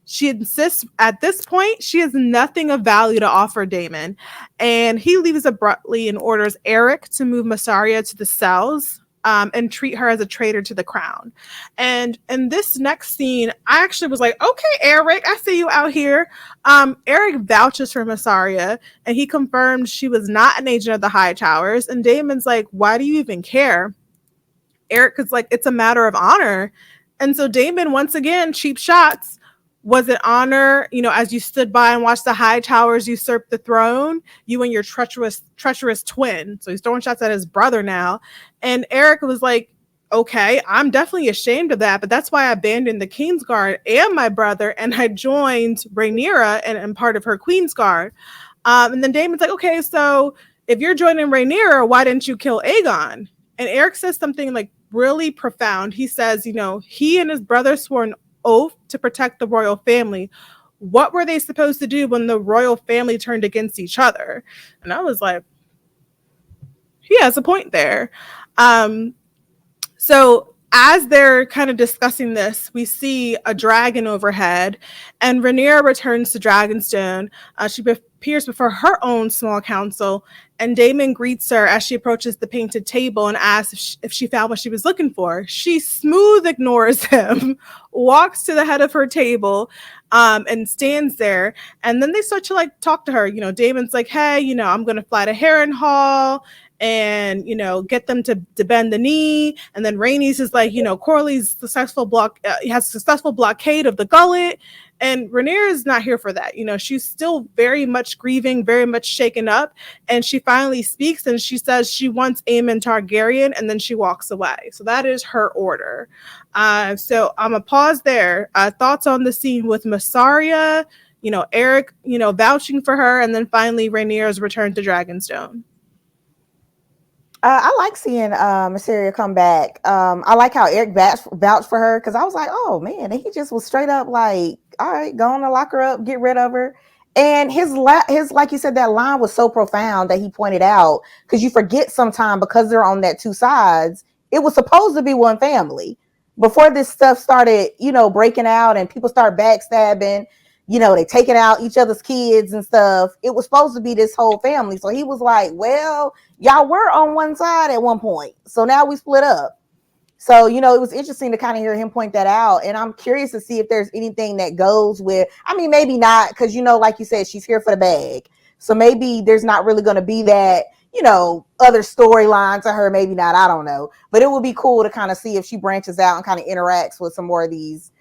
She insists at this point she has nothing of value to offer Daemon, and he leaves abruptly and orders Eric to move Massaria to the cells. And treat her as a traitor to the crown. And in this next scene, I actually was like, okay, Eric, I see you out here. Eric vouches for Massaria, and he confirmed she was not an agent of the High Towers. And Daemon's like, why do you even care? Eric is like, it's a matter of honor. And so Daemon, once again, cheap shots. Was it honor, as you stood by and watched the High Towers usurp the throne, you and your treacherous twin? So he's throwing shots at his brother now. And Eric was like, okay, I'm definitely ashamed of that, but that's why I abandoned the Kingsguard and my brother, and I joined Rhaenyra and part of her Queensguard. And then Daemon's like, okay, so if you're joining Rhaenyra, why didn't you kill Aegon? And Eric says something like really profound. He says, he and his brother swore an oath to protect the royal family. What were they supposed to do when the royal family turned against each other? And I was like, he has a point there. So as they're kind of discussing this, we see a dragon overhead, and Rhaenyra returns to Dragonstone. She appears before her own small council, and Daemon greets her as she approaches the painted table and asks if she found what she was looking for. She smooth ignores him, walks to the head of her table, and stands there. And then they start to talk to her. Daemon's like, hey, I'm going to fly to Harrenhal and, get them to bend the knee. And then Rhaenys is like, Corley's has a successful blockade of the gullet. And Rhaenyra is not here for that. She's still very much grieving, very much shaken up. And she finally speaks and she says she wants Aemon Targaryen, and then she walks away. So that is her order. So I'm going to pause there. Thoughts on the scene with Massaria, Eric, vouching for her, and then finally Rhaenyra's return to Dragonstone. I like seeing Massaria come back. I like how Eric vouched for her, because I was like, oh man, and he just was straight up like, all right, go on and lock her up, get rid of her. And his like you said, that line was so profound that he pointed out, because you forget sometimes, because they're on that two sides, it was supposed to be one family. Before this stuff started, breaking out and people start backstabbing, they taking out each other's kids and stuff. It was supposed to be this whole family. So he was like, well, y'all were on one side at one point, so now we split up. So, it was interesting to kind of hear him point that out. And I'm curious to see if there's anything that goes with, maybe not, because, like you said, she's here for the bag. So maybe there's not really going to be that, other storyline to her. Maybe not. I don't know. But it would be cool to kind of see if she branches out and kind of interacts with some more of these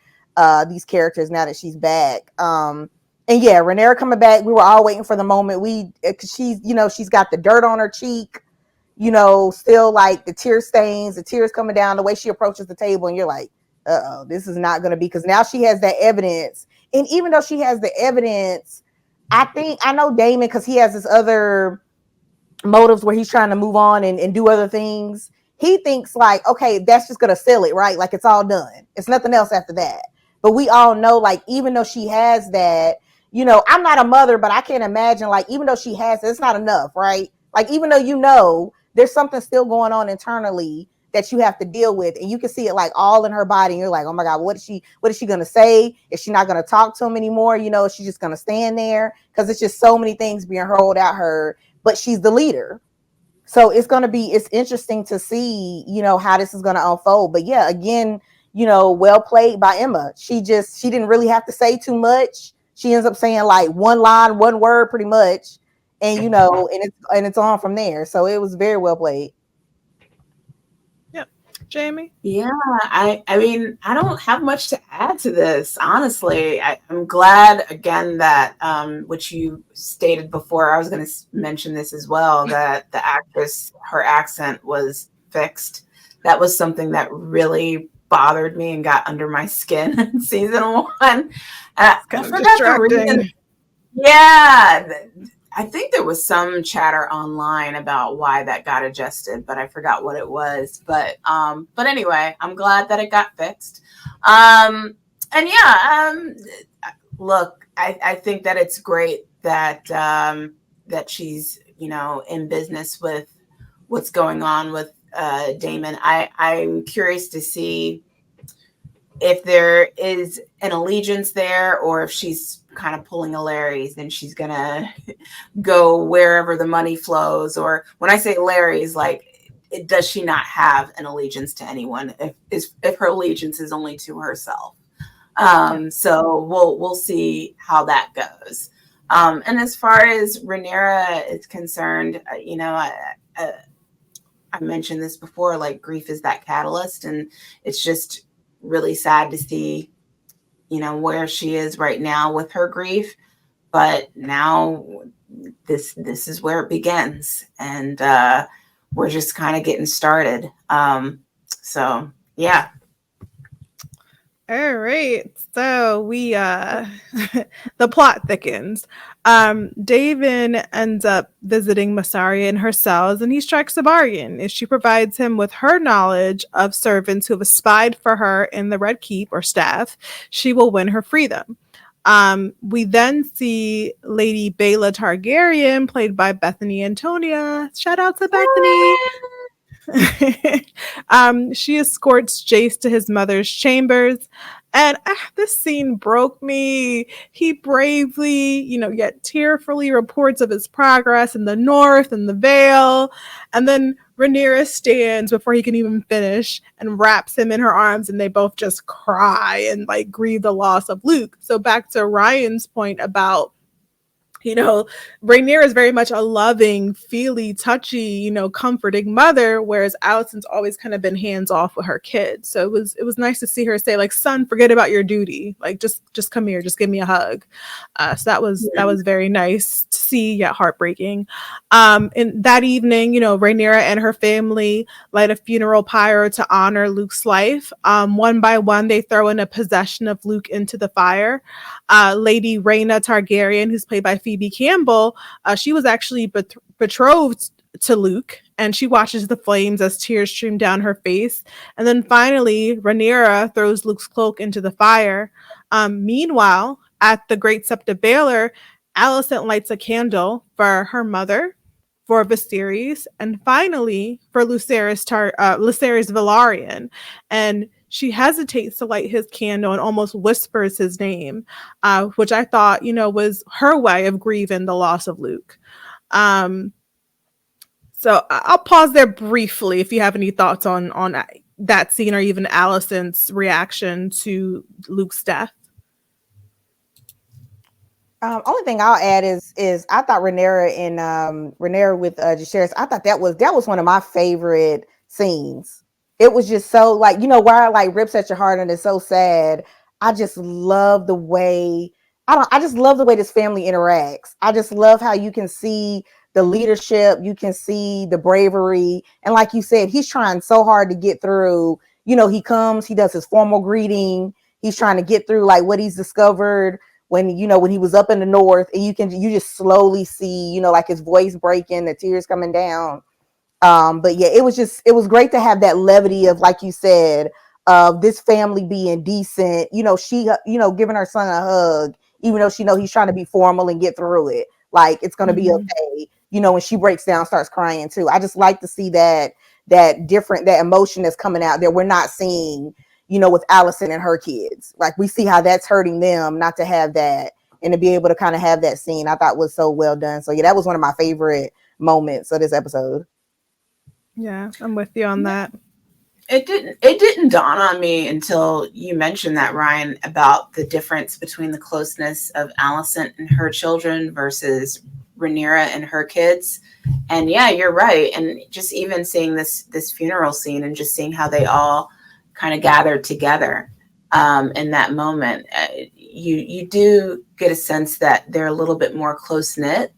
characters now that she's back. And yeah, Rhaenyra coming back. We were all waiting for the moment. Cause she's got the dirt on her cheek, still like the tear stains, the tears coming down, the way she approaches the table. And you're like, uh-oh, this is not going to be, because now she has that evidence. And even though she has the evidence, I know Daemon, because he has this other motives where he's trying to move on and do other things. He thinks like, okay, that's just going to seal it, right? Like it's all done. It's nothing else after that. But we all know, like, even though she has that, I'm not a mother, but I can't imagine, like, even though she has it, it's not enough, right? Like, even though there's something still going on internally that you have to deal with, and you can see it like all in her body, and you're like, oh my God, what is she going to say? Is she not going to talk to him anymore? Is she just going to stand there? Because it's just so many things being hurled at her, but she's the leader. So it's interesting to see, how this is going to unfold. But yeah, again, well played by Emma. She didn't really have to say too much. She ends up saying like one line, one word pretty much. And, and it's on from there. So it was very well played. Yeah. Jamie? Yeah, I mean, I don't have much to add to this, honestly. I'm glad again that which you stated before, I was going to mention this as well, that the actress, her accent was fixed. That was something that really bothered me and got under my skin in season 1. I Kind of forgot the distracting. reason. Yeah, I think there was some chatter online about why that got adjusted, but I forgot what it was. But anyway, I'm glad that it got fixed. And yeah, look, I think that it's great that that she's, you know, in business with what's going on with Damon. I'm curious to see if there is an allegiance there, or if she's kind of pulling a Larry's and she's gonna go wherever the money flows. Or when I say Larry's, like, does she not have an allegiance to anyone if her allegiance is only to herself? So we'll see how that goes. And as far as Rhaenyra is concerned, you know, I mentioned this before, like, grief is that catalyst, and it's just really sad to see, you know, where she is right now with her grief. But now this is where it begins, and we're just kind of getting started. So yeah. All right. So we the plot thickens. David ends up visiting Massaria in her cells, and he strikes a bargain. If she provides him with her knowledge of servants who have spied for her in the Red Keep or staff, she will win her freedom. We then see Lady Baela Targaryen, played by Bethany Antonia. Shout out to Bethany. She escorts Jace to his mother's chambers, and this scene broke me. He bravely, yet tearfully reports of his progress in the north and the Vale, and then Rhaenyra stands before he can even finish and wraps him in her arms, and they both just cry and like grieve the loss of Luke. So back to Ryan's point about, Rhaenyra is very much a loving, feely, touchy, comforting mother, whereas Alicent's always kind of been hands off with her kids. So it was nice to see her say, like, son, forget about your duty. Like, just come here, just give me a hug. So that was very nice to see, yet heartbreaking. And that evening, Rhaenyra and her family light a funeral pyre to honor Luke's life. One by one, they throw in a possession of Luke into the fire. Lady Rhaena Targaryen, who's played by Phoebe Campbell, she was actually betrothed to Luke, and she watches the flames as tears stream down her face. And then finally, Rhaenyra throws Luke's cloak into the fire. Meanwhile, at the Great Sept of Baelor, Alicent lights a candle for her mother, for Viserys, and finally for Lucerys Velaryon. And she hesitates to light his candle and almost whispers his name, which I thought, was her way of grieving the loss of Luke. So I'll pause there briefly if you have any thoughts on that scene, or even Alicent's reaction to Luke's death. Only thing I'll add is I thought Rhaenyra with Jacaerys, I thought that was one of my favorite scenes. It was just so, like, why, like, rips at your heart and it's so sad. I just love the way this family interacts. I just love how you can see the leadership, you can see the bravery, and like you said, he's trying so hard to get through. He comes, he does his formal greeting, he's trying to get through, like, what he's discovered when he was up in the north, and you just slowly see, like, his voice breaking, the tears coming down. But yeah, it was great to have that levity of, like you said, of this family being decent, she, giving her son a hug, even though she he's trying to be formal and get through it. Like, it's going to be okay. When she breaks down, starts crying too. I just like to see that emotion that's coming out there. We're not seeing, with Alicent and her kids. Like, we see how that's hurting them not to have that, and to be able to kind of have that scene, I thought was so well done. So yeah, that was one of my favorite moments of this episode. Yeah, I'm with you on that. It didn't dawn on me until you mentioned that, Ryan, about the difference between the closeness of Alicent and her children versus Rhaenyra and her kids. And yeah, you're right. And just even seeing this funeral scene and just seeing how they all kind of gathered together in that moment, you do get a sense that they're a little bit more close-knit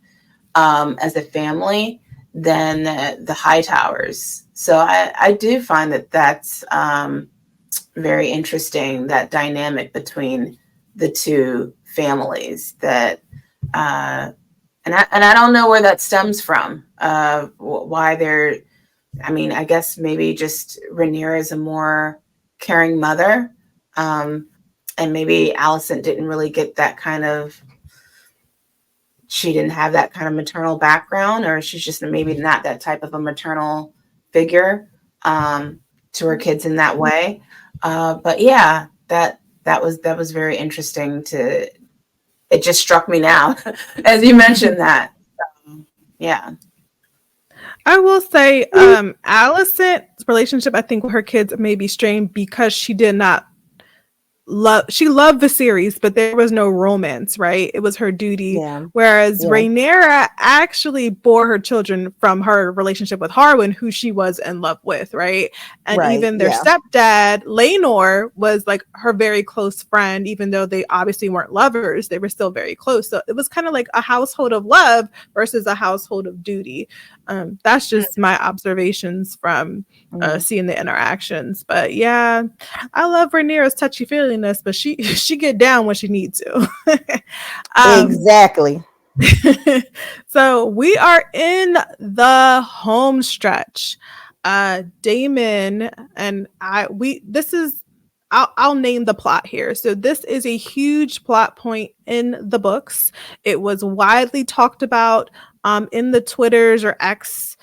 as a family than the Hightowers. So I do find that that's very interesting, that dynamic between the two families, that and I don't know where that stems from, why they're, I mean, I guess maybe just Rhaenyra is a more caring mother, and maybe Alicent didn't really get that kind of, she didn't have that kind of maternal background, or she's just maybe not that type of a maternal figure to her kids in that way. But yeah, that was very interesting to, it just struck me now as you mentioned that. Yeah. I will say Alicent's relationship, I think, with her kids may be strained because she did not she loved Viserys, but there was no romance, right? It was her duty. Yeah. Whereas Yeah. Rhaenyra actually bore her children from her relationship with Harwin, who she was in love with, right? And Right, even their yeah. stepdad, Laenor, was like her very close friend, even though they obviously weren't lovers, they were still very close. So it was kind of like a household of love versus a household of duty. That's just my observations from seeing the interactions. But yeah, I love Rhaenyra's touchy-feeliness, but she get down when she needs to. Exactly. So we are in the home stretch. Damon and I'll name the plot here. So this is a huge plot point in the books. It was widely talked about in the Twitters or X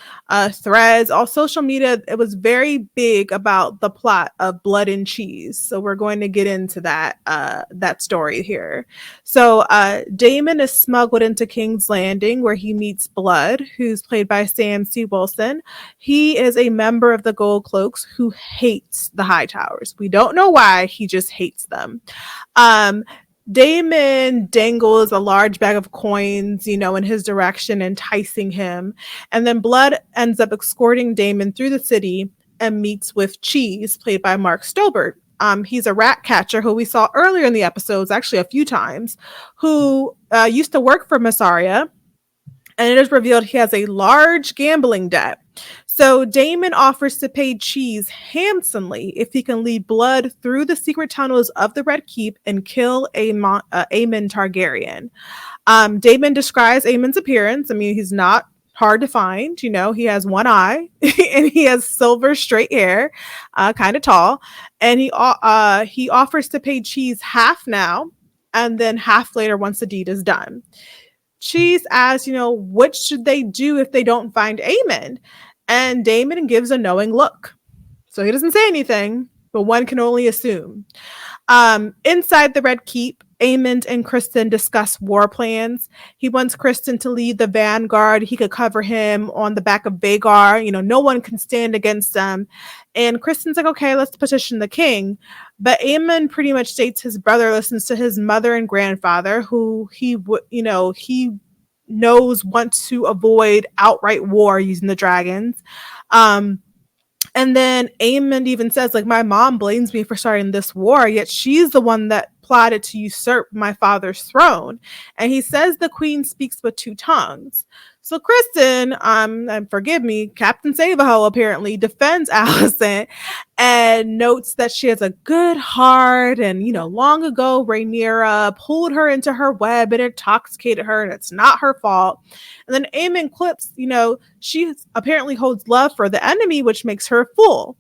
threads, all social media. It was very big about the plot of Blood and Cheese. So we're going to get into that story here. So Damon is smuggled into King's Landing, where he meets Blood, who's played by Sam C. Wilson. He is a member of the Gold Cloaks who hates the Hightowers. We don't know why, he just hates them. Damon dangles a large bag of coins, in his direction, enticing him. And then Blood ends up escorting Damon through the city and meets with Cheese, played by Mark Stobart. He's a rat catcher who we saw earlier in the episodes, actually a few times, who used to work for Massaria. And it is revealed he has a large gambling debt. So Damon offers to pay Cheese handsomely if he can lead Blood through the secret tunnels of the Red Keep and kill Aemon Targaryen. Damon describes Aemon's appearance. I mean, he's not hard to find. He has one eye and he has silver straight hair, kind of tall. And he offers to pay Cheese half now and then half later once the deed is done. Cheese asks, what should they do if they don't find Aemon? And Damon gives a knowing look. So he doesn't say anything, but one can only assume. Inside the Red Keep, Aemond and Criston discuss war plans. He wants Criston to lead the vanguard. He could cover him on the back of Vhagar. No one can stand against them. And Criston's like, okay, let's petition the king. But Aemond pretty much states his brother listens to his mother and grandfather, who he knows want to avoid outright war using the dragons. And then Aemond even says, like, my mom blames me for starting this war, yet she's the one that plotted to usurp my father's throne. And he says the queen speaks with two tongues. So Criston, and forgive me, Captain Savaho apparently defends Alicent and notes that she has a good heart. And, long ago, Rhaenyra pulled her into her web and intoxicated her, and it's not her fault. And then Aemond clips, she apparently holds love for the enemy, which makes her a fool.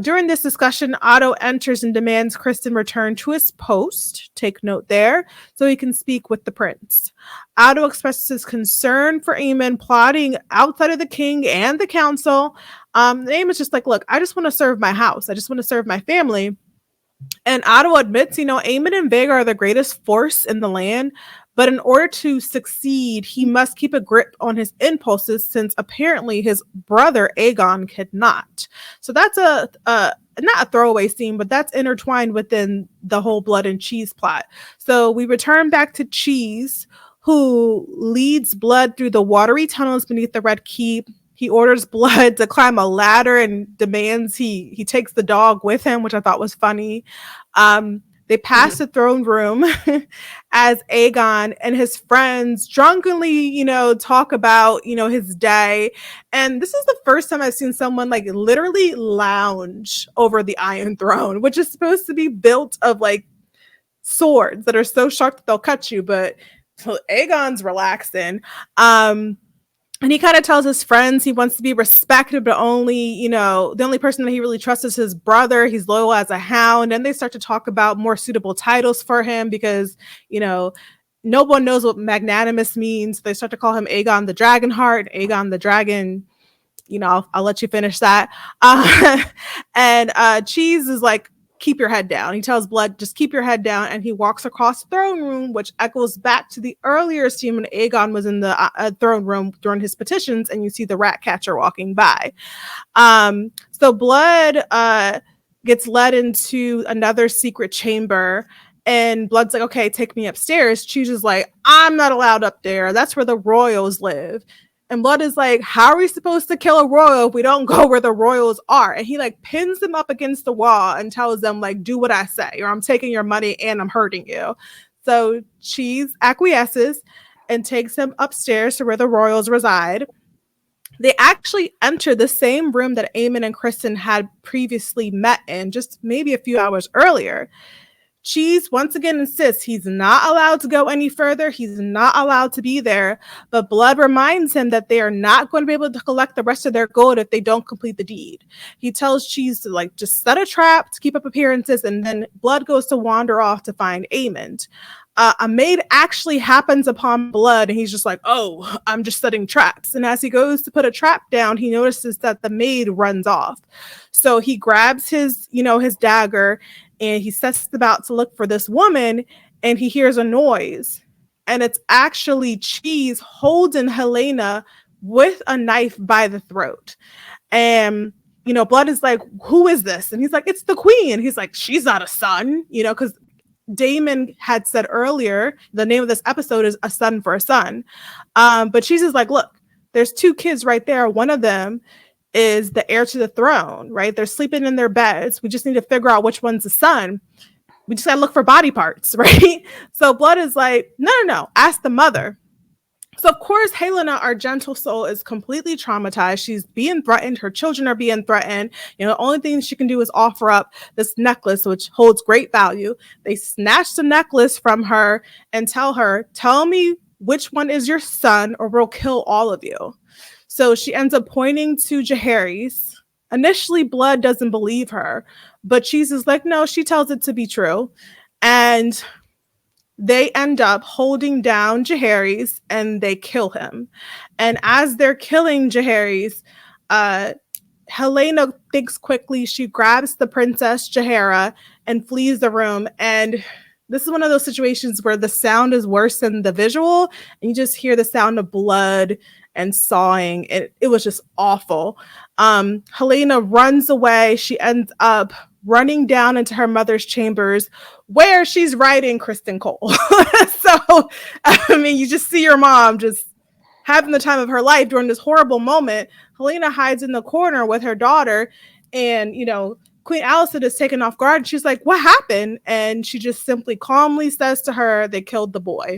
During this discussion, Otto enters and demands Criston return to his post. Take note there, so he can speak with the prince. Otto expresses his concern for Aemond plotting outside of the king and the council. Aemond's just like, look, I just want to serve my house. I just want to serve my family. And Otto admits, Aemond and Vhagar are the greatest force in the land, but in order to succeed, he must keep a grip on his impulses, since apparently his brother Aegon could not. So that's not a throwaway scene, but that's intertwined within the whole Blood and Cheese plot. So we return back to Cheese, who leads Blood through the watery tunnels beneath the Red Keep. He orders Blood to climb a ladder and demands he takes the dog with him, which I thought was funny. They pass the throne room as Aegon and his friends drunkenly, talk about, his day. And this is the first time I've seen someone like literally lounge over the Iron Throne, which is supposed to be built of like swords that are so sharp that they'll cut you. But Aegon's relaxing. And he kind of tells his friends he wants to be respected, but only, the only person that he really trusts is his brother. He's loyal as a hound. And they start to talk about more suitable titles for him because, no one knows what magnanimous means. They start to call him Aegon the Dragonheart, Aegon the Dragon. I'll let you finish that. And Cheese is like, keep your head down. He tells Blood, just keep your head down. And he walks across the throne room, which echoes back to the earlier scene when Aegon was in the throne room during his petitions. And you see the rat catcher walking by. So Blood gets led into another secret chamber. And Blood's like, okay, take me upstairs. Cheese is like, I'm not allowed up there. That's where the royals live. And Blood is like, how are we supposed to kill a royal if we don't go where the royals are? And he like pins them up against the wall and tells them like, do what I say, or I'm taking your money and I'm hurting you. So Cheese acquiesces and takes him upstairs to where the royals reside. They actually enter the same room that Aemon and Criston had previously met in, just maybe a few hours earlier. Cheese once again insists he's not allowed to go any further. He's not allowed to be there. But Blood reminds him that they are not going to be able to collect the rest of their gold if they don't complete the deed. He tells Cheese to like just set a trap to keep up appearances, and then Blood goes to wander off to find Aemond. A maid actually happens upon Blood, and he's just like, oh, I'm just setting traps. And as he goes to put a trap down, he notices that the maid runs off. So he grabs his dagger, and he sets about to look for this woman, and he hears a noise. And it's actually Cheese holding Helena with a knife by the throat. And, Blood is like, who is this? And he's like, it's the queen. He's like, she's not a son, because Damon had said earlier, the name of this episode is A Son for a Son. But Cheese is like, look, there's two kids right there. One of them is the heir to the throne, right? They're sleeping in their beds. We just need to figure out which one's the son. We just gotta look for body parts, right? So Blood is like, no, ask the mother. So of course, Helena, our gentle soul, is completely traumatized. She's being threatened. Her children are being threatened. The only thing she can do is offer up this necklace, which holds great value. They snatch the necklace from her and tell me which one is your son or we'll kill all of you. So she ends up pointing to Jaehaerys. Initially, Blood doesn't believe her, but Cheese is like, no, she tells it to be true. And they end up holding down Jaehaerys and they kill him. And as they're killing Jaehaerys, Helena thinks quickly. She grabs the princess Jaehaera and flees the room. And this is one of those situations where the sound is worse than the visual, and you just hear the sound of blood and sawing. It was just awful. Helena runs away. She ends up running down into her mother's chambers where she's writing Criston Cole. So, I mean, you just see your mom just having the time of her life during this horrible moment. Helena hides in the corner with her daughter, and, Queen Alicent is taken off guard. She's like, what happened? And she just simply calmly says to her, they killed the boy.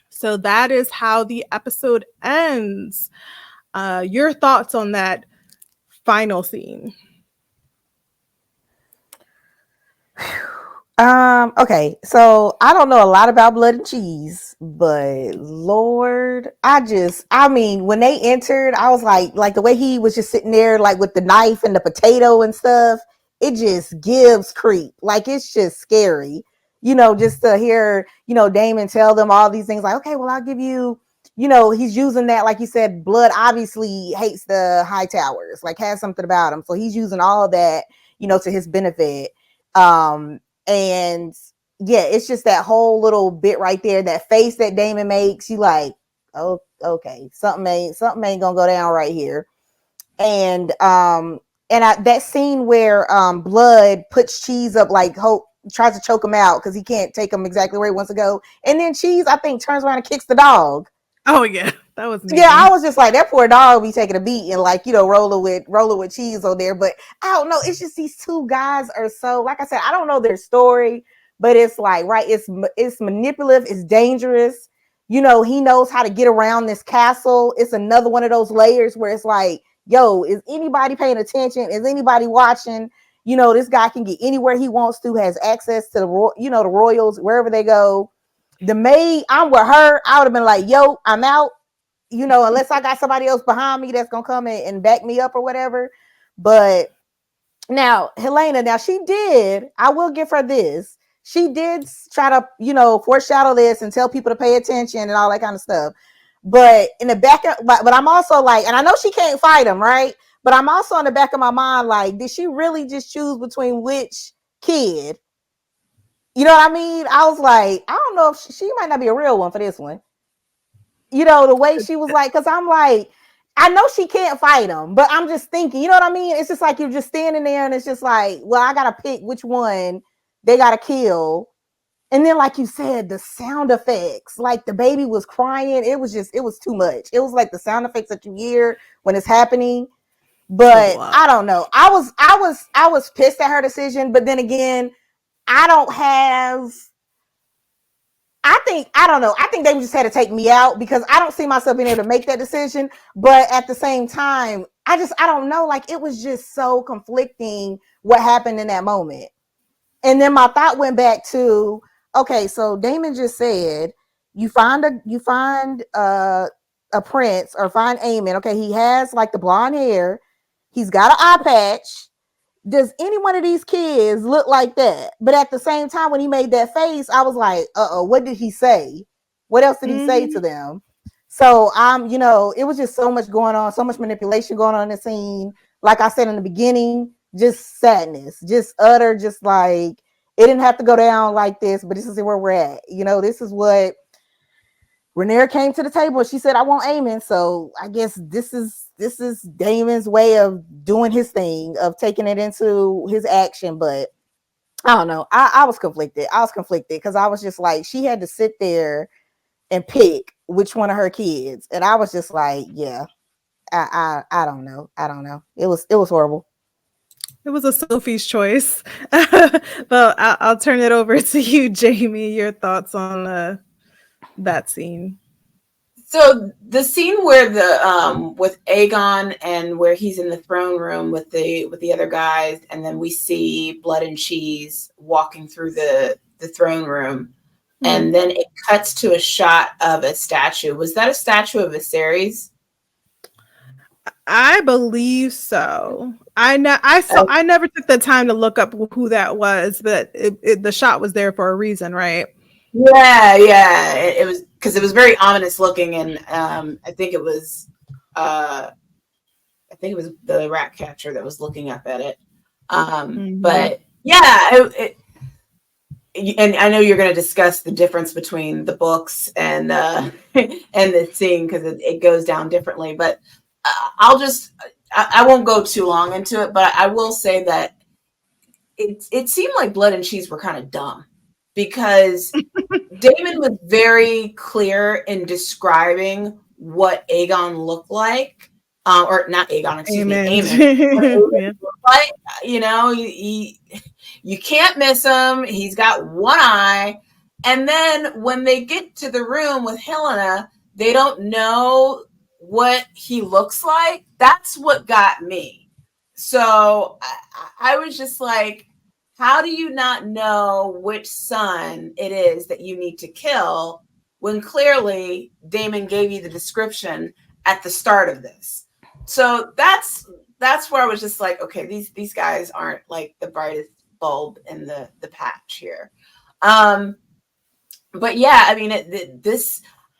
So that is how the episode ends. Your thoughts on that final scene? Okay, so I don't know a lot about Blood and Cheese, but Lord, I mean, when they entered, I was like the way he was just sitting there, like with the knife and the potato and stuff, it just gives creep. Like, it's just scary, just to hear, Daemon tell them all these things like, okay, well, I'll give you, he's using that, like you said, Blood obviously hates the high towers, like has something about him. So he's using all of that, to his benefit. And yeah, it's just that whole little bit right there, that face that Daemon makes. You like, oh, okay, something ain't gonna go down right here. And that scene where Blood puts Cheese up, like tries to choke him out because he can't take him exactly where he wants to go. And then Cheese, I think, turns around and kicks the dog. Oh yeah, that was mean. Yeah, I was just like, that poor dog be taking a beat and like, rolling with Cheese on there. But I don't know. It's just these two guys are so, like I said, I don't know their story, but it's like, right, it's manipulative, it's dangerous. He knows how to get around this castle. It's another one of those layers where it's like, yo, is anybody paying attention? Is anybody watching? This guy can get anywhere he wants to, has access to the royals, wherever they go. The maid, I'm with her. I would have been like, yo, I'm out, unless I got somebody else behind me that's going to come and back me up or whatever. But now, Helena, I will give her this. She did try to, foreshadow this and tell people to pay attention and all that kind of stuff. But in the back of, but I'm also like, and I know she can't fight him, right? But I'm also in the back of my mind, like, did she really just choose between which kid? You know what I mean? I was like, I don't know if she might not be a real one for this one. The way she was like, because I'm like, I know she can't fight him, but I'm just thinking, you know what I mean? It's just like you're just standing there and it's just like, well, I got to pick which one they got to kill. And then, like you said, the sound effects, like the baby was crying. It was too much. It was like the sound effects that you hear when it's happening. But I don't know. I was pissed at her decision. But then again, I don't know. I think they just had to take me out because I don't see myself being able to make that decision. But at the same time, I don't know. Like, it was just so conflicting what happened in that moment. And then my thought went back to, okay, so Damon just said, you find a prince or find Aemon. Okay, he has like the blonde hair. He's got an eye patch. Does any one of these kids look like that? But at the same time, when he made that face, I was like, what did he say? What else did he say to them? So it was just so much going on, so much manipulation going on in the scene. Like I said in the beginning, just sadness, just utter, just like, it didn't have to go down like this, but this is where we're at. This is what Rhaenyra came to the table. She said, I want Aemon. So I guess this is Damon's way of doing his thing, of taking it into his action. But I don't know. I was conflicted. Because I was just like, she had to sit there and pick which one of her kids. And I was just like, yeah, I don't know. It was horrible. It was a Sophie's choice. But I'll turn it over to you, Jamie. Your thoughts on that scene. So the scene where with Aegon and where he's in the throne room with the other guys, and then we see Blood and Cheese walking through the throne room, and then it cuts to a shot of a statue. Was that a statue of Viserys? I believe so. I never took the time to look up who that was, but the shot was there for a reason, right? Yeah. It was because it was very ominous looking, and I think it was the rat catcher that was looking up at it. But yeah, and I know you're going to discuss the difference between the books and and the scene because it goes down differently. But I won't go too long into it, but I will say that it seemed like Blood and Cheese were kind of dumb because Damon was very clear in describing what Aegon looked like, or not Aegon, excuse me, Aemon. But, you can't miss him. He's got one eye. And then when they get to the room with Helena, they don't know what he looks like. That's what got me. So I was just like, how do you not know which son it is that you need to kill when clearly Damon gave you the description at the start of this? So that's where I was just like, okay, these guys aren't like the brightest bulb in the patch here. But yeah, I mean,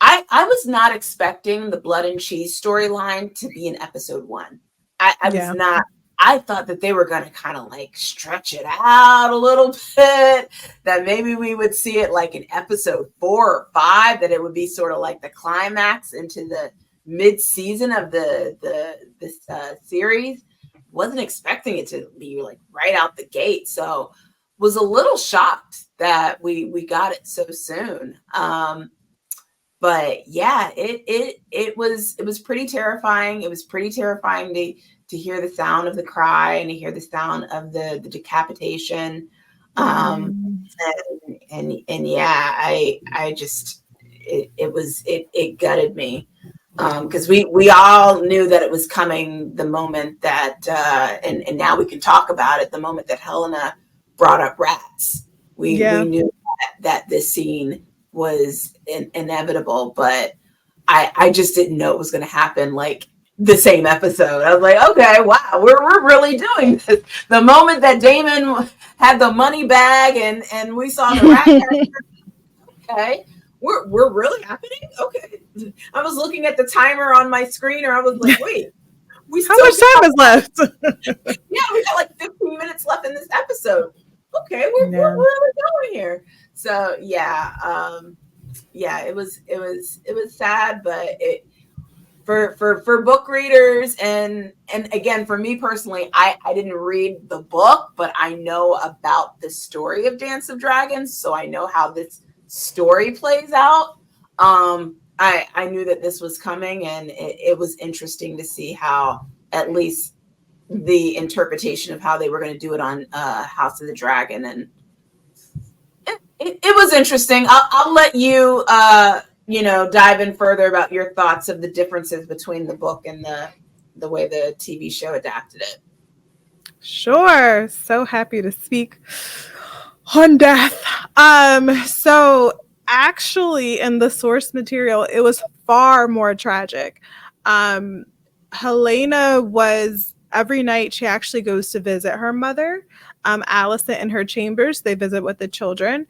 I was not expecting the Blood and Cheese storyline to be in episode 1. I was not. I thought that they were going to kind of like stretch it out a little bit, that maybe we would see it like in episode 4 or 5, that it would be sort of like the climax into the mid-season of this series. Wasn't expecting it to be like right out the gate. So was a little shocked that we got it so soon. But yeah, it was pretty terrifying. It was pretty terrifying to hear the sound of the cry and to hear the sound of the decapitation. And yeah, I just it gutted me. Because we all knew that it was coming the moment that and now we can talk about it, the moment that Helena brought up rats. We knew that this scene was inevitable, but I just didn't know it was going to happen like the same episode. I was like, okay, wow, we're really doing this. The moment that Damon had the money bag and we saw the rat character, okay, we're really happening. Okay, I was looking at the timer on my screen, or I was like, wait, how much time is left? Yeah, we got like 15 minutes left in this episode. Okay, we're really going here. So yeah, it was sad, but it for book readers and again for me personally, I didn't read the book, but I know about the story of Dance of Dragons, so I know how this story plays out. I knew that this was coming, and it was interesting to see how at least the interpretation of how they were going to do it on House of the Dragon, and it was interesting. I'll let you dive in further about your thoughts of the differences between the book and the way the TV show adapted it. Sure. So happy to speak on death. So actually in the source material, it was far more tragic. Helena was every night she actually goes to visit her mother, Alicent, in her chambers. They visit with the children.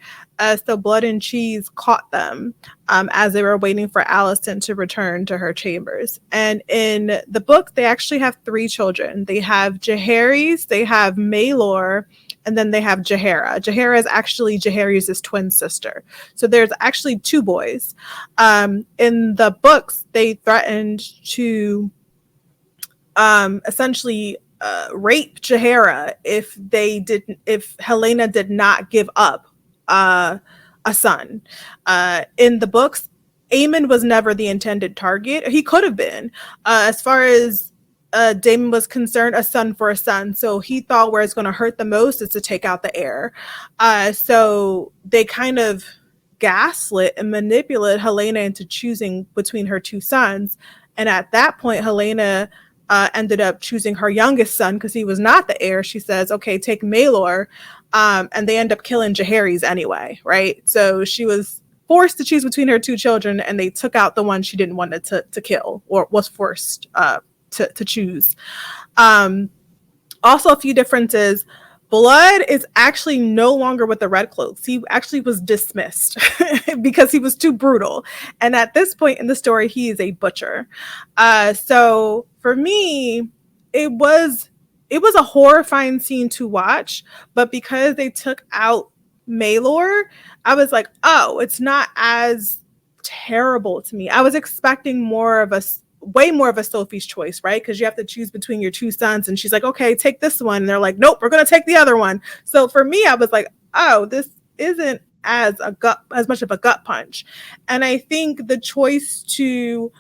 So Blood and Cheese caught them as they were waiting for Alicent to return to her chambers. And in the book, they actually have 3 children. They have Jaehaerys, they have Maelor, and then they have Jaehaera. Jaehaera is actually Jaehaerys' twin sister. So there's actually 2 boys. In the books, they threatened to essentially rape Jaehaera if Helena did not give up a son. In the books, Aemon was never the intended target. He could have been. As far as Daemon was concerned, a son for a son. So he thought where it's going to hurt the most is to take out the heir. So they kind of gaslit and manipulated Helena into choosing between her 2 sons. And at that point, Helena ended up choosing her youngest son because he was not the heir. She says, okay, take Maelor. And they end up killing Jaehaerys anyway, right? So she was forced to choose between her 2 children, and they took out the one she didn't want to kill, or was forced to choose. Also, a few differences. Blood is actually no longer with the Red Cloaks. He actually was dismissed because he was too brutal. And at this point in the story, he is a butcher. So for me, it was a horrifying scene to watch. But because they took out Maelor, I was like, oh, it's not as terrible to me. I was expecting way more of a Sophie's Choice, right? Because you have to choose between your 2 sons, and she's like, okay, take this one, and they're like, nope, we're gonna take the other one. So for me, I was like, oh, this isn't as much of a gut punch. And I think the choice to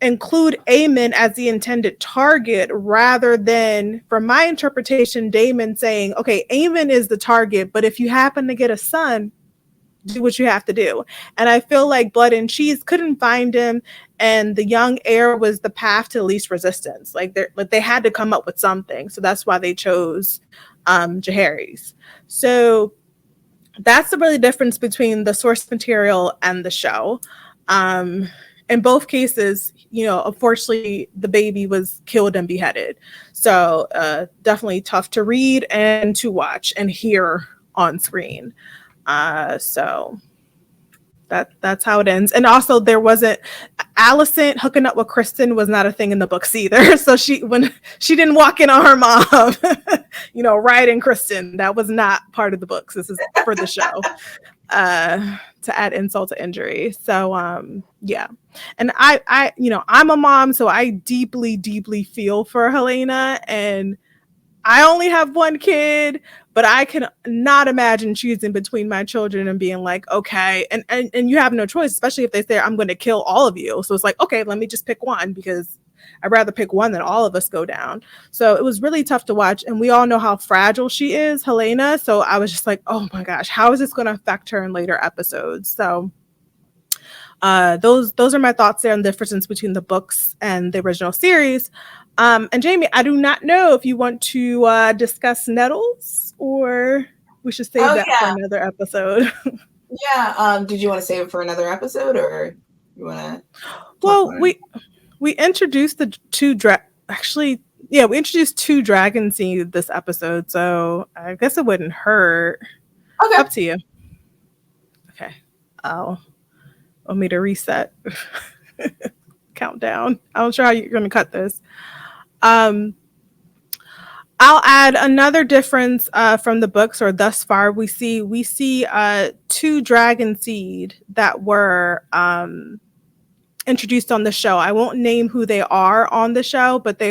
include Aemon as the intended target, rather than, from my interpretation, Daemon saying, okay, Aemon is the target, but if you happen to get a son, do what you have to do. And I feel like Blood and Cheese couldn't find him, and the young heir was the path to least resistance. Like they had to come up with something. So that's why they chose Jaehaerys. So that's the really difference between the source material and the show. In both cases, unfortunately, the baby was killed and beheaded. So definitely tough to read and to watch and hear on screen. So that's how it ends. And also there wasn't Alicent hooking up with Criston was not a thing in the books either. So when she didn't walk in on her mom, riding Criston, that was not part of the books. This is for the show, to add insult to injury. So, yeah. And I'm a mom, so I deeply, deeply feel for Helena, and I only have one kid, but I can not imagine choosing between my children and being like, okay, and you have no choice, especially if they say I'm going to kill all of you. So it's like, okay, let me just pick one because I'd rather pick one than all of us go down. So it was really tough to watch, and we all know how fragile she is, Helena. So I was just like, oh my gosh, how is this going to affect her in later episodes? So those are my thoughts there on the difference between the books and the original series. And Jamie, I do not know if you want to discuss Nettles or we should save that for another episode. Yeah. Did you want to save it for another episode, or you want to? Well, we introduced the two we introduced two dragon seeds this episode, so I guess it wouldn't hurt. Okay. Up to you. Okay. Want me to reset. Countdown. I'm not sure how you're going to cut this. I'll add another difference from the books, or thus far we see two dragon seed that were introduced on the show. I won't name who they are on the show, but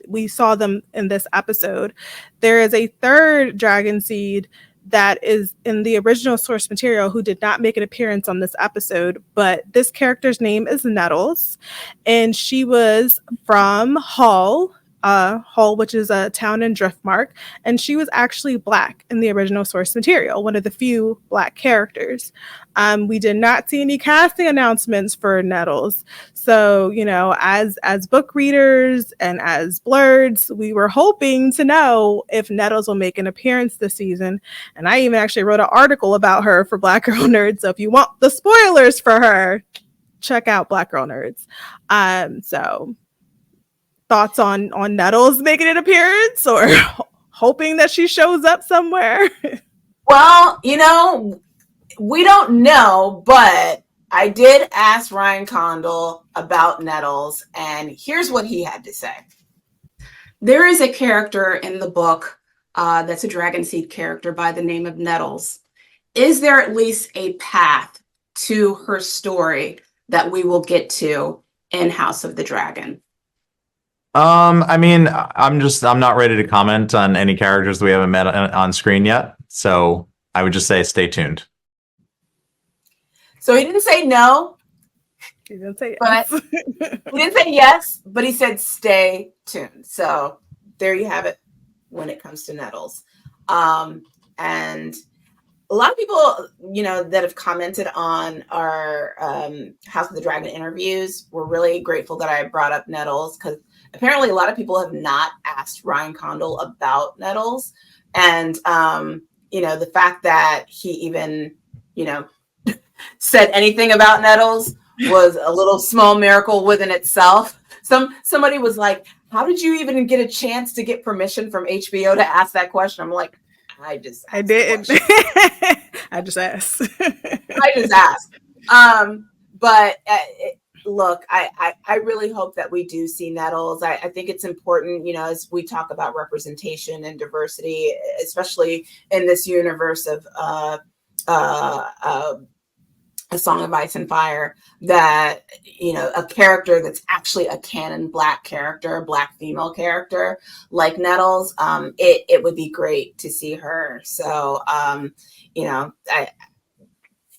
we saw them in this episode. There is a third dragon seed that is in the original source material who did not make an appearance on this episode, but this character's name is Nettles, and she was from Hull, which is a town in Driftmark, and she was actually Black in the original source material, one of the few Black characters. We did not see any casting announcements for Nettles, so as book readers and as blurreds, we were hoping to know if Nettles will make an appearance this season. And I even actually wrote an article about her for Black Girl Nerds, so if you want the spoilers for her, check out Black Girl Nerds. So thoughts on Nettles making an appearance, or hoping that she shows up somewhere? Well, we don't know, but I did ask Ryan Condal about Nettles, and here's what he had to say. There is a character in the book that's a Dragonseed character by the name of Nettles. Is there at least a path to her story that we will get to in House of the Dragon? I mean, I'm not ready to comment on any characters that we haven't met on screen yet. So I would just say stay tuned. So he didn't say no. He didn't say yes. But he didn't say yes, but he said stay tuned. So there you have it when it comes to Nettles. And a lot of people, that have commented on our House of the Dragon interviews were really grateful that I brought up Nettles, because apparently a lot of people have not asked Ryan Condal about Nettles. And, the fact that he even, said anything about Nettles was a little small miracle within itself. Somebody was like, how did you even get a chance to get permission from HBO to ask that question? I'm like, I didn't. I just asked. I just asked. But look, I really hope that we do see Nettles. I think it's important, as we talk about representation and diversity, especially in this universe of A Song of Ice and Fire, that, a character that's actually a canon Black character, a Black female character like Nettles, it would be great to see her. So,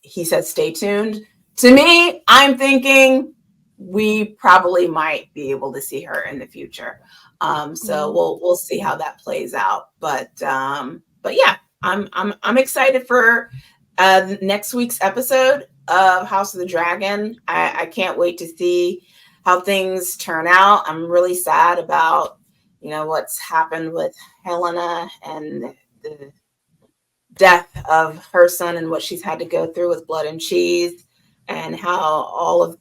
he said, stay tuned. To me, I'm thinking we probably might be able to see her in the future. So we'll see how that plays out. But yeah, I'm excited for next week's episode of House of the Dragon. I can't wait to see how things turn out. I'm really sad about, what's happened with Helena and the death of her son and what she's had to go through with Blood and Cheese, and how all of,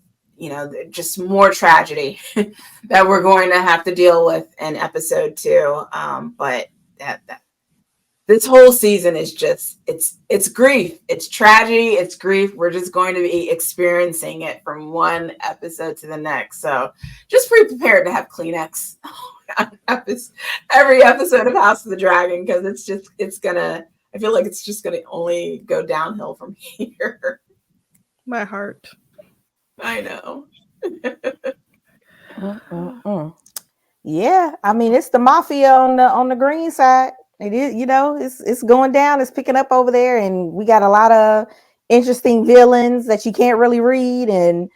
just more tragedy that we're going to have to deal with in episode 2. But this whole season is just, it's grief. It's tragedy. It's grief. We're just going to be experiencing it from one episode to the next. So just be prepared to have Kleenex on every episode of House of the Dragon, because I feel like it's just going to only go downhill from here. My heart. I know. Yeah, I mean it's the mafia on the green side. It is, it's going down. It's picking up over there, and we got a lot of interesting villains that you can't really read, and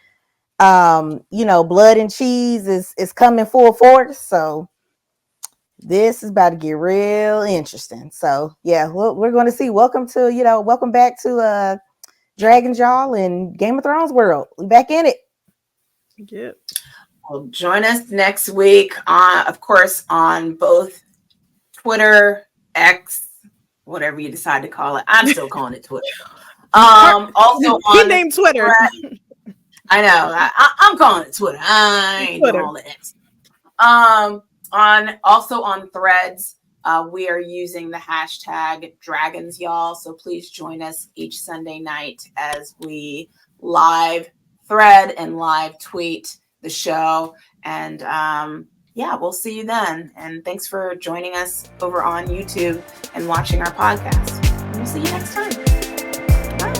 blood and cheese is coming full force. So this is about to get real interesting. So yeah, we're going to see. Welcome back to Dragon's Jaw and Game of Thrones world. We back in it. Yep. Well, join us next week of course, on both Twitter, X, whatever you decide to call it. I'm still calling it Twitter. Also on he named Twitter. I know. I'm calling it Twitter. I ain't doing all the X. On Threads, we are using the hashtag Dragons, y'all. So please join us each Sunday night as we live thread and live tweet the show. And we'll see you then. And thanks for joining us over on YouTube and watching our podcast. And we'll see you next time. Bye.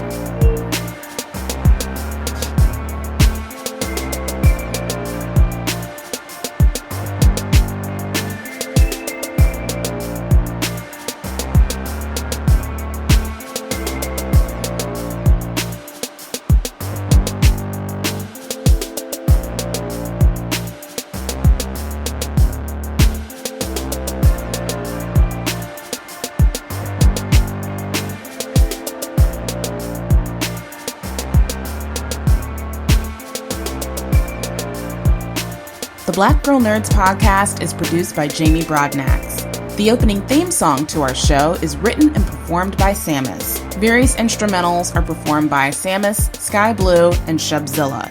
The Black Girl Nerds podcast is produced by Jamie Broadnax. The opening theme song to our show is written and performed by Samus. Various instrumentals are performed by Samus, Sky Blue, and Shubzilla.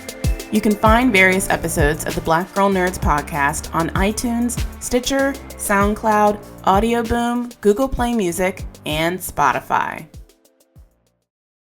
You can find various episodes of the Black Girl Nerds podcast on iTunes, Stitcher, SoundCloud, Audio Boom, Google Play Music, and Spotify.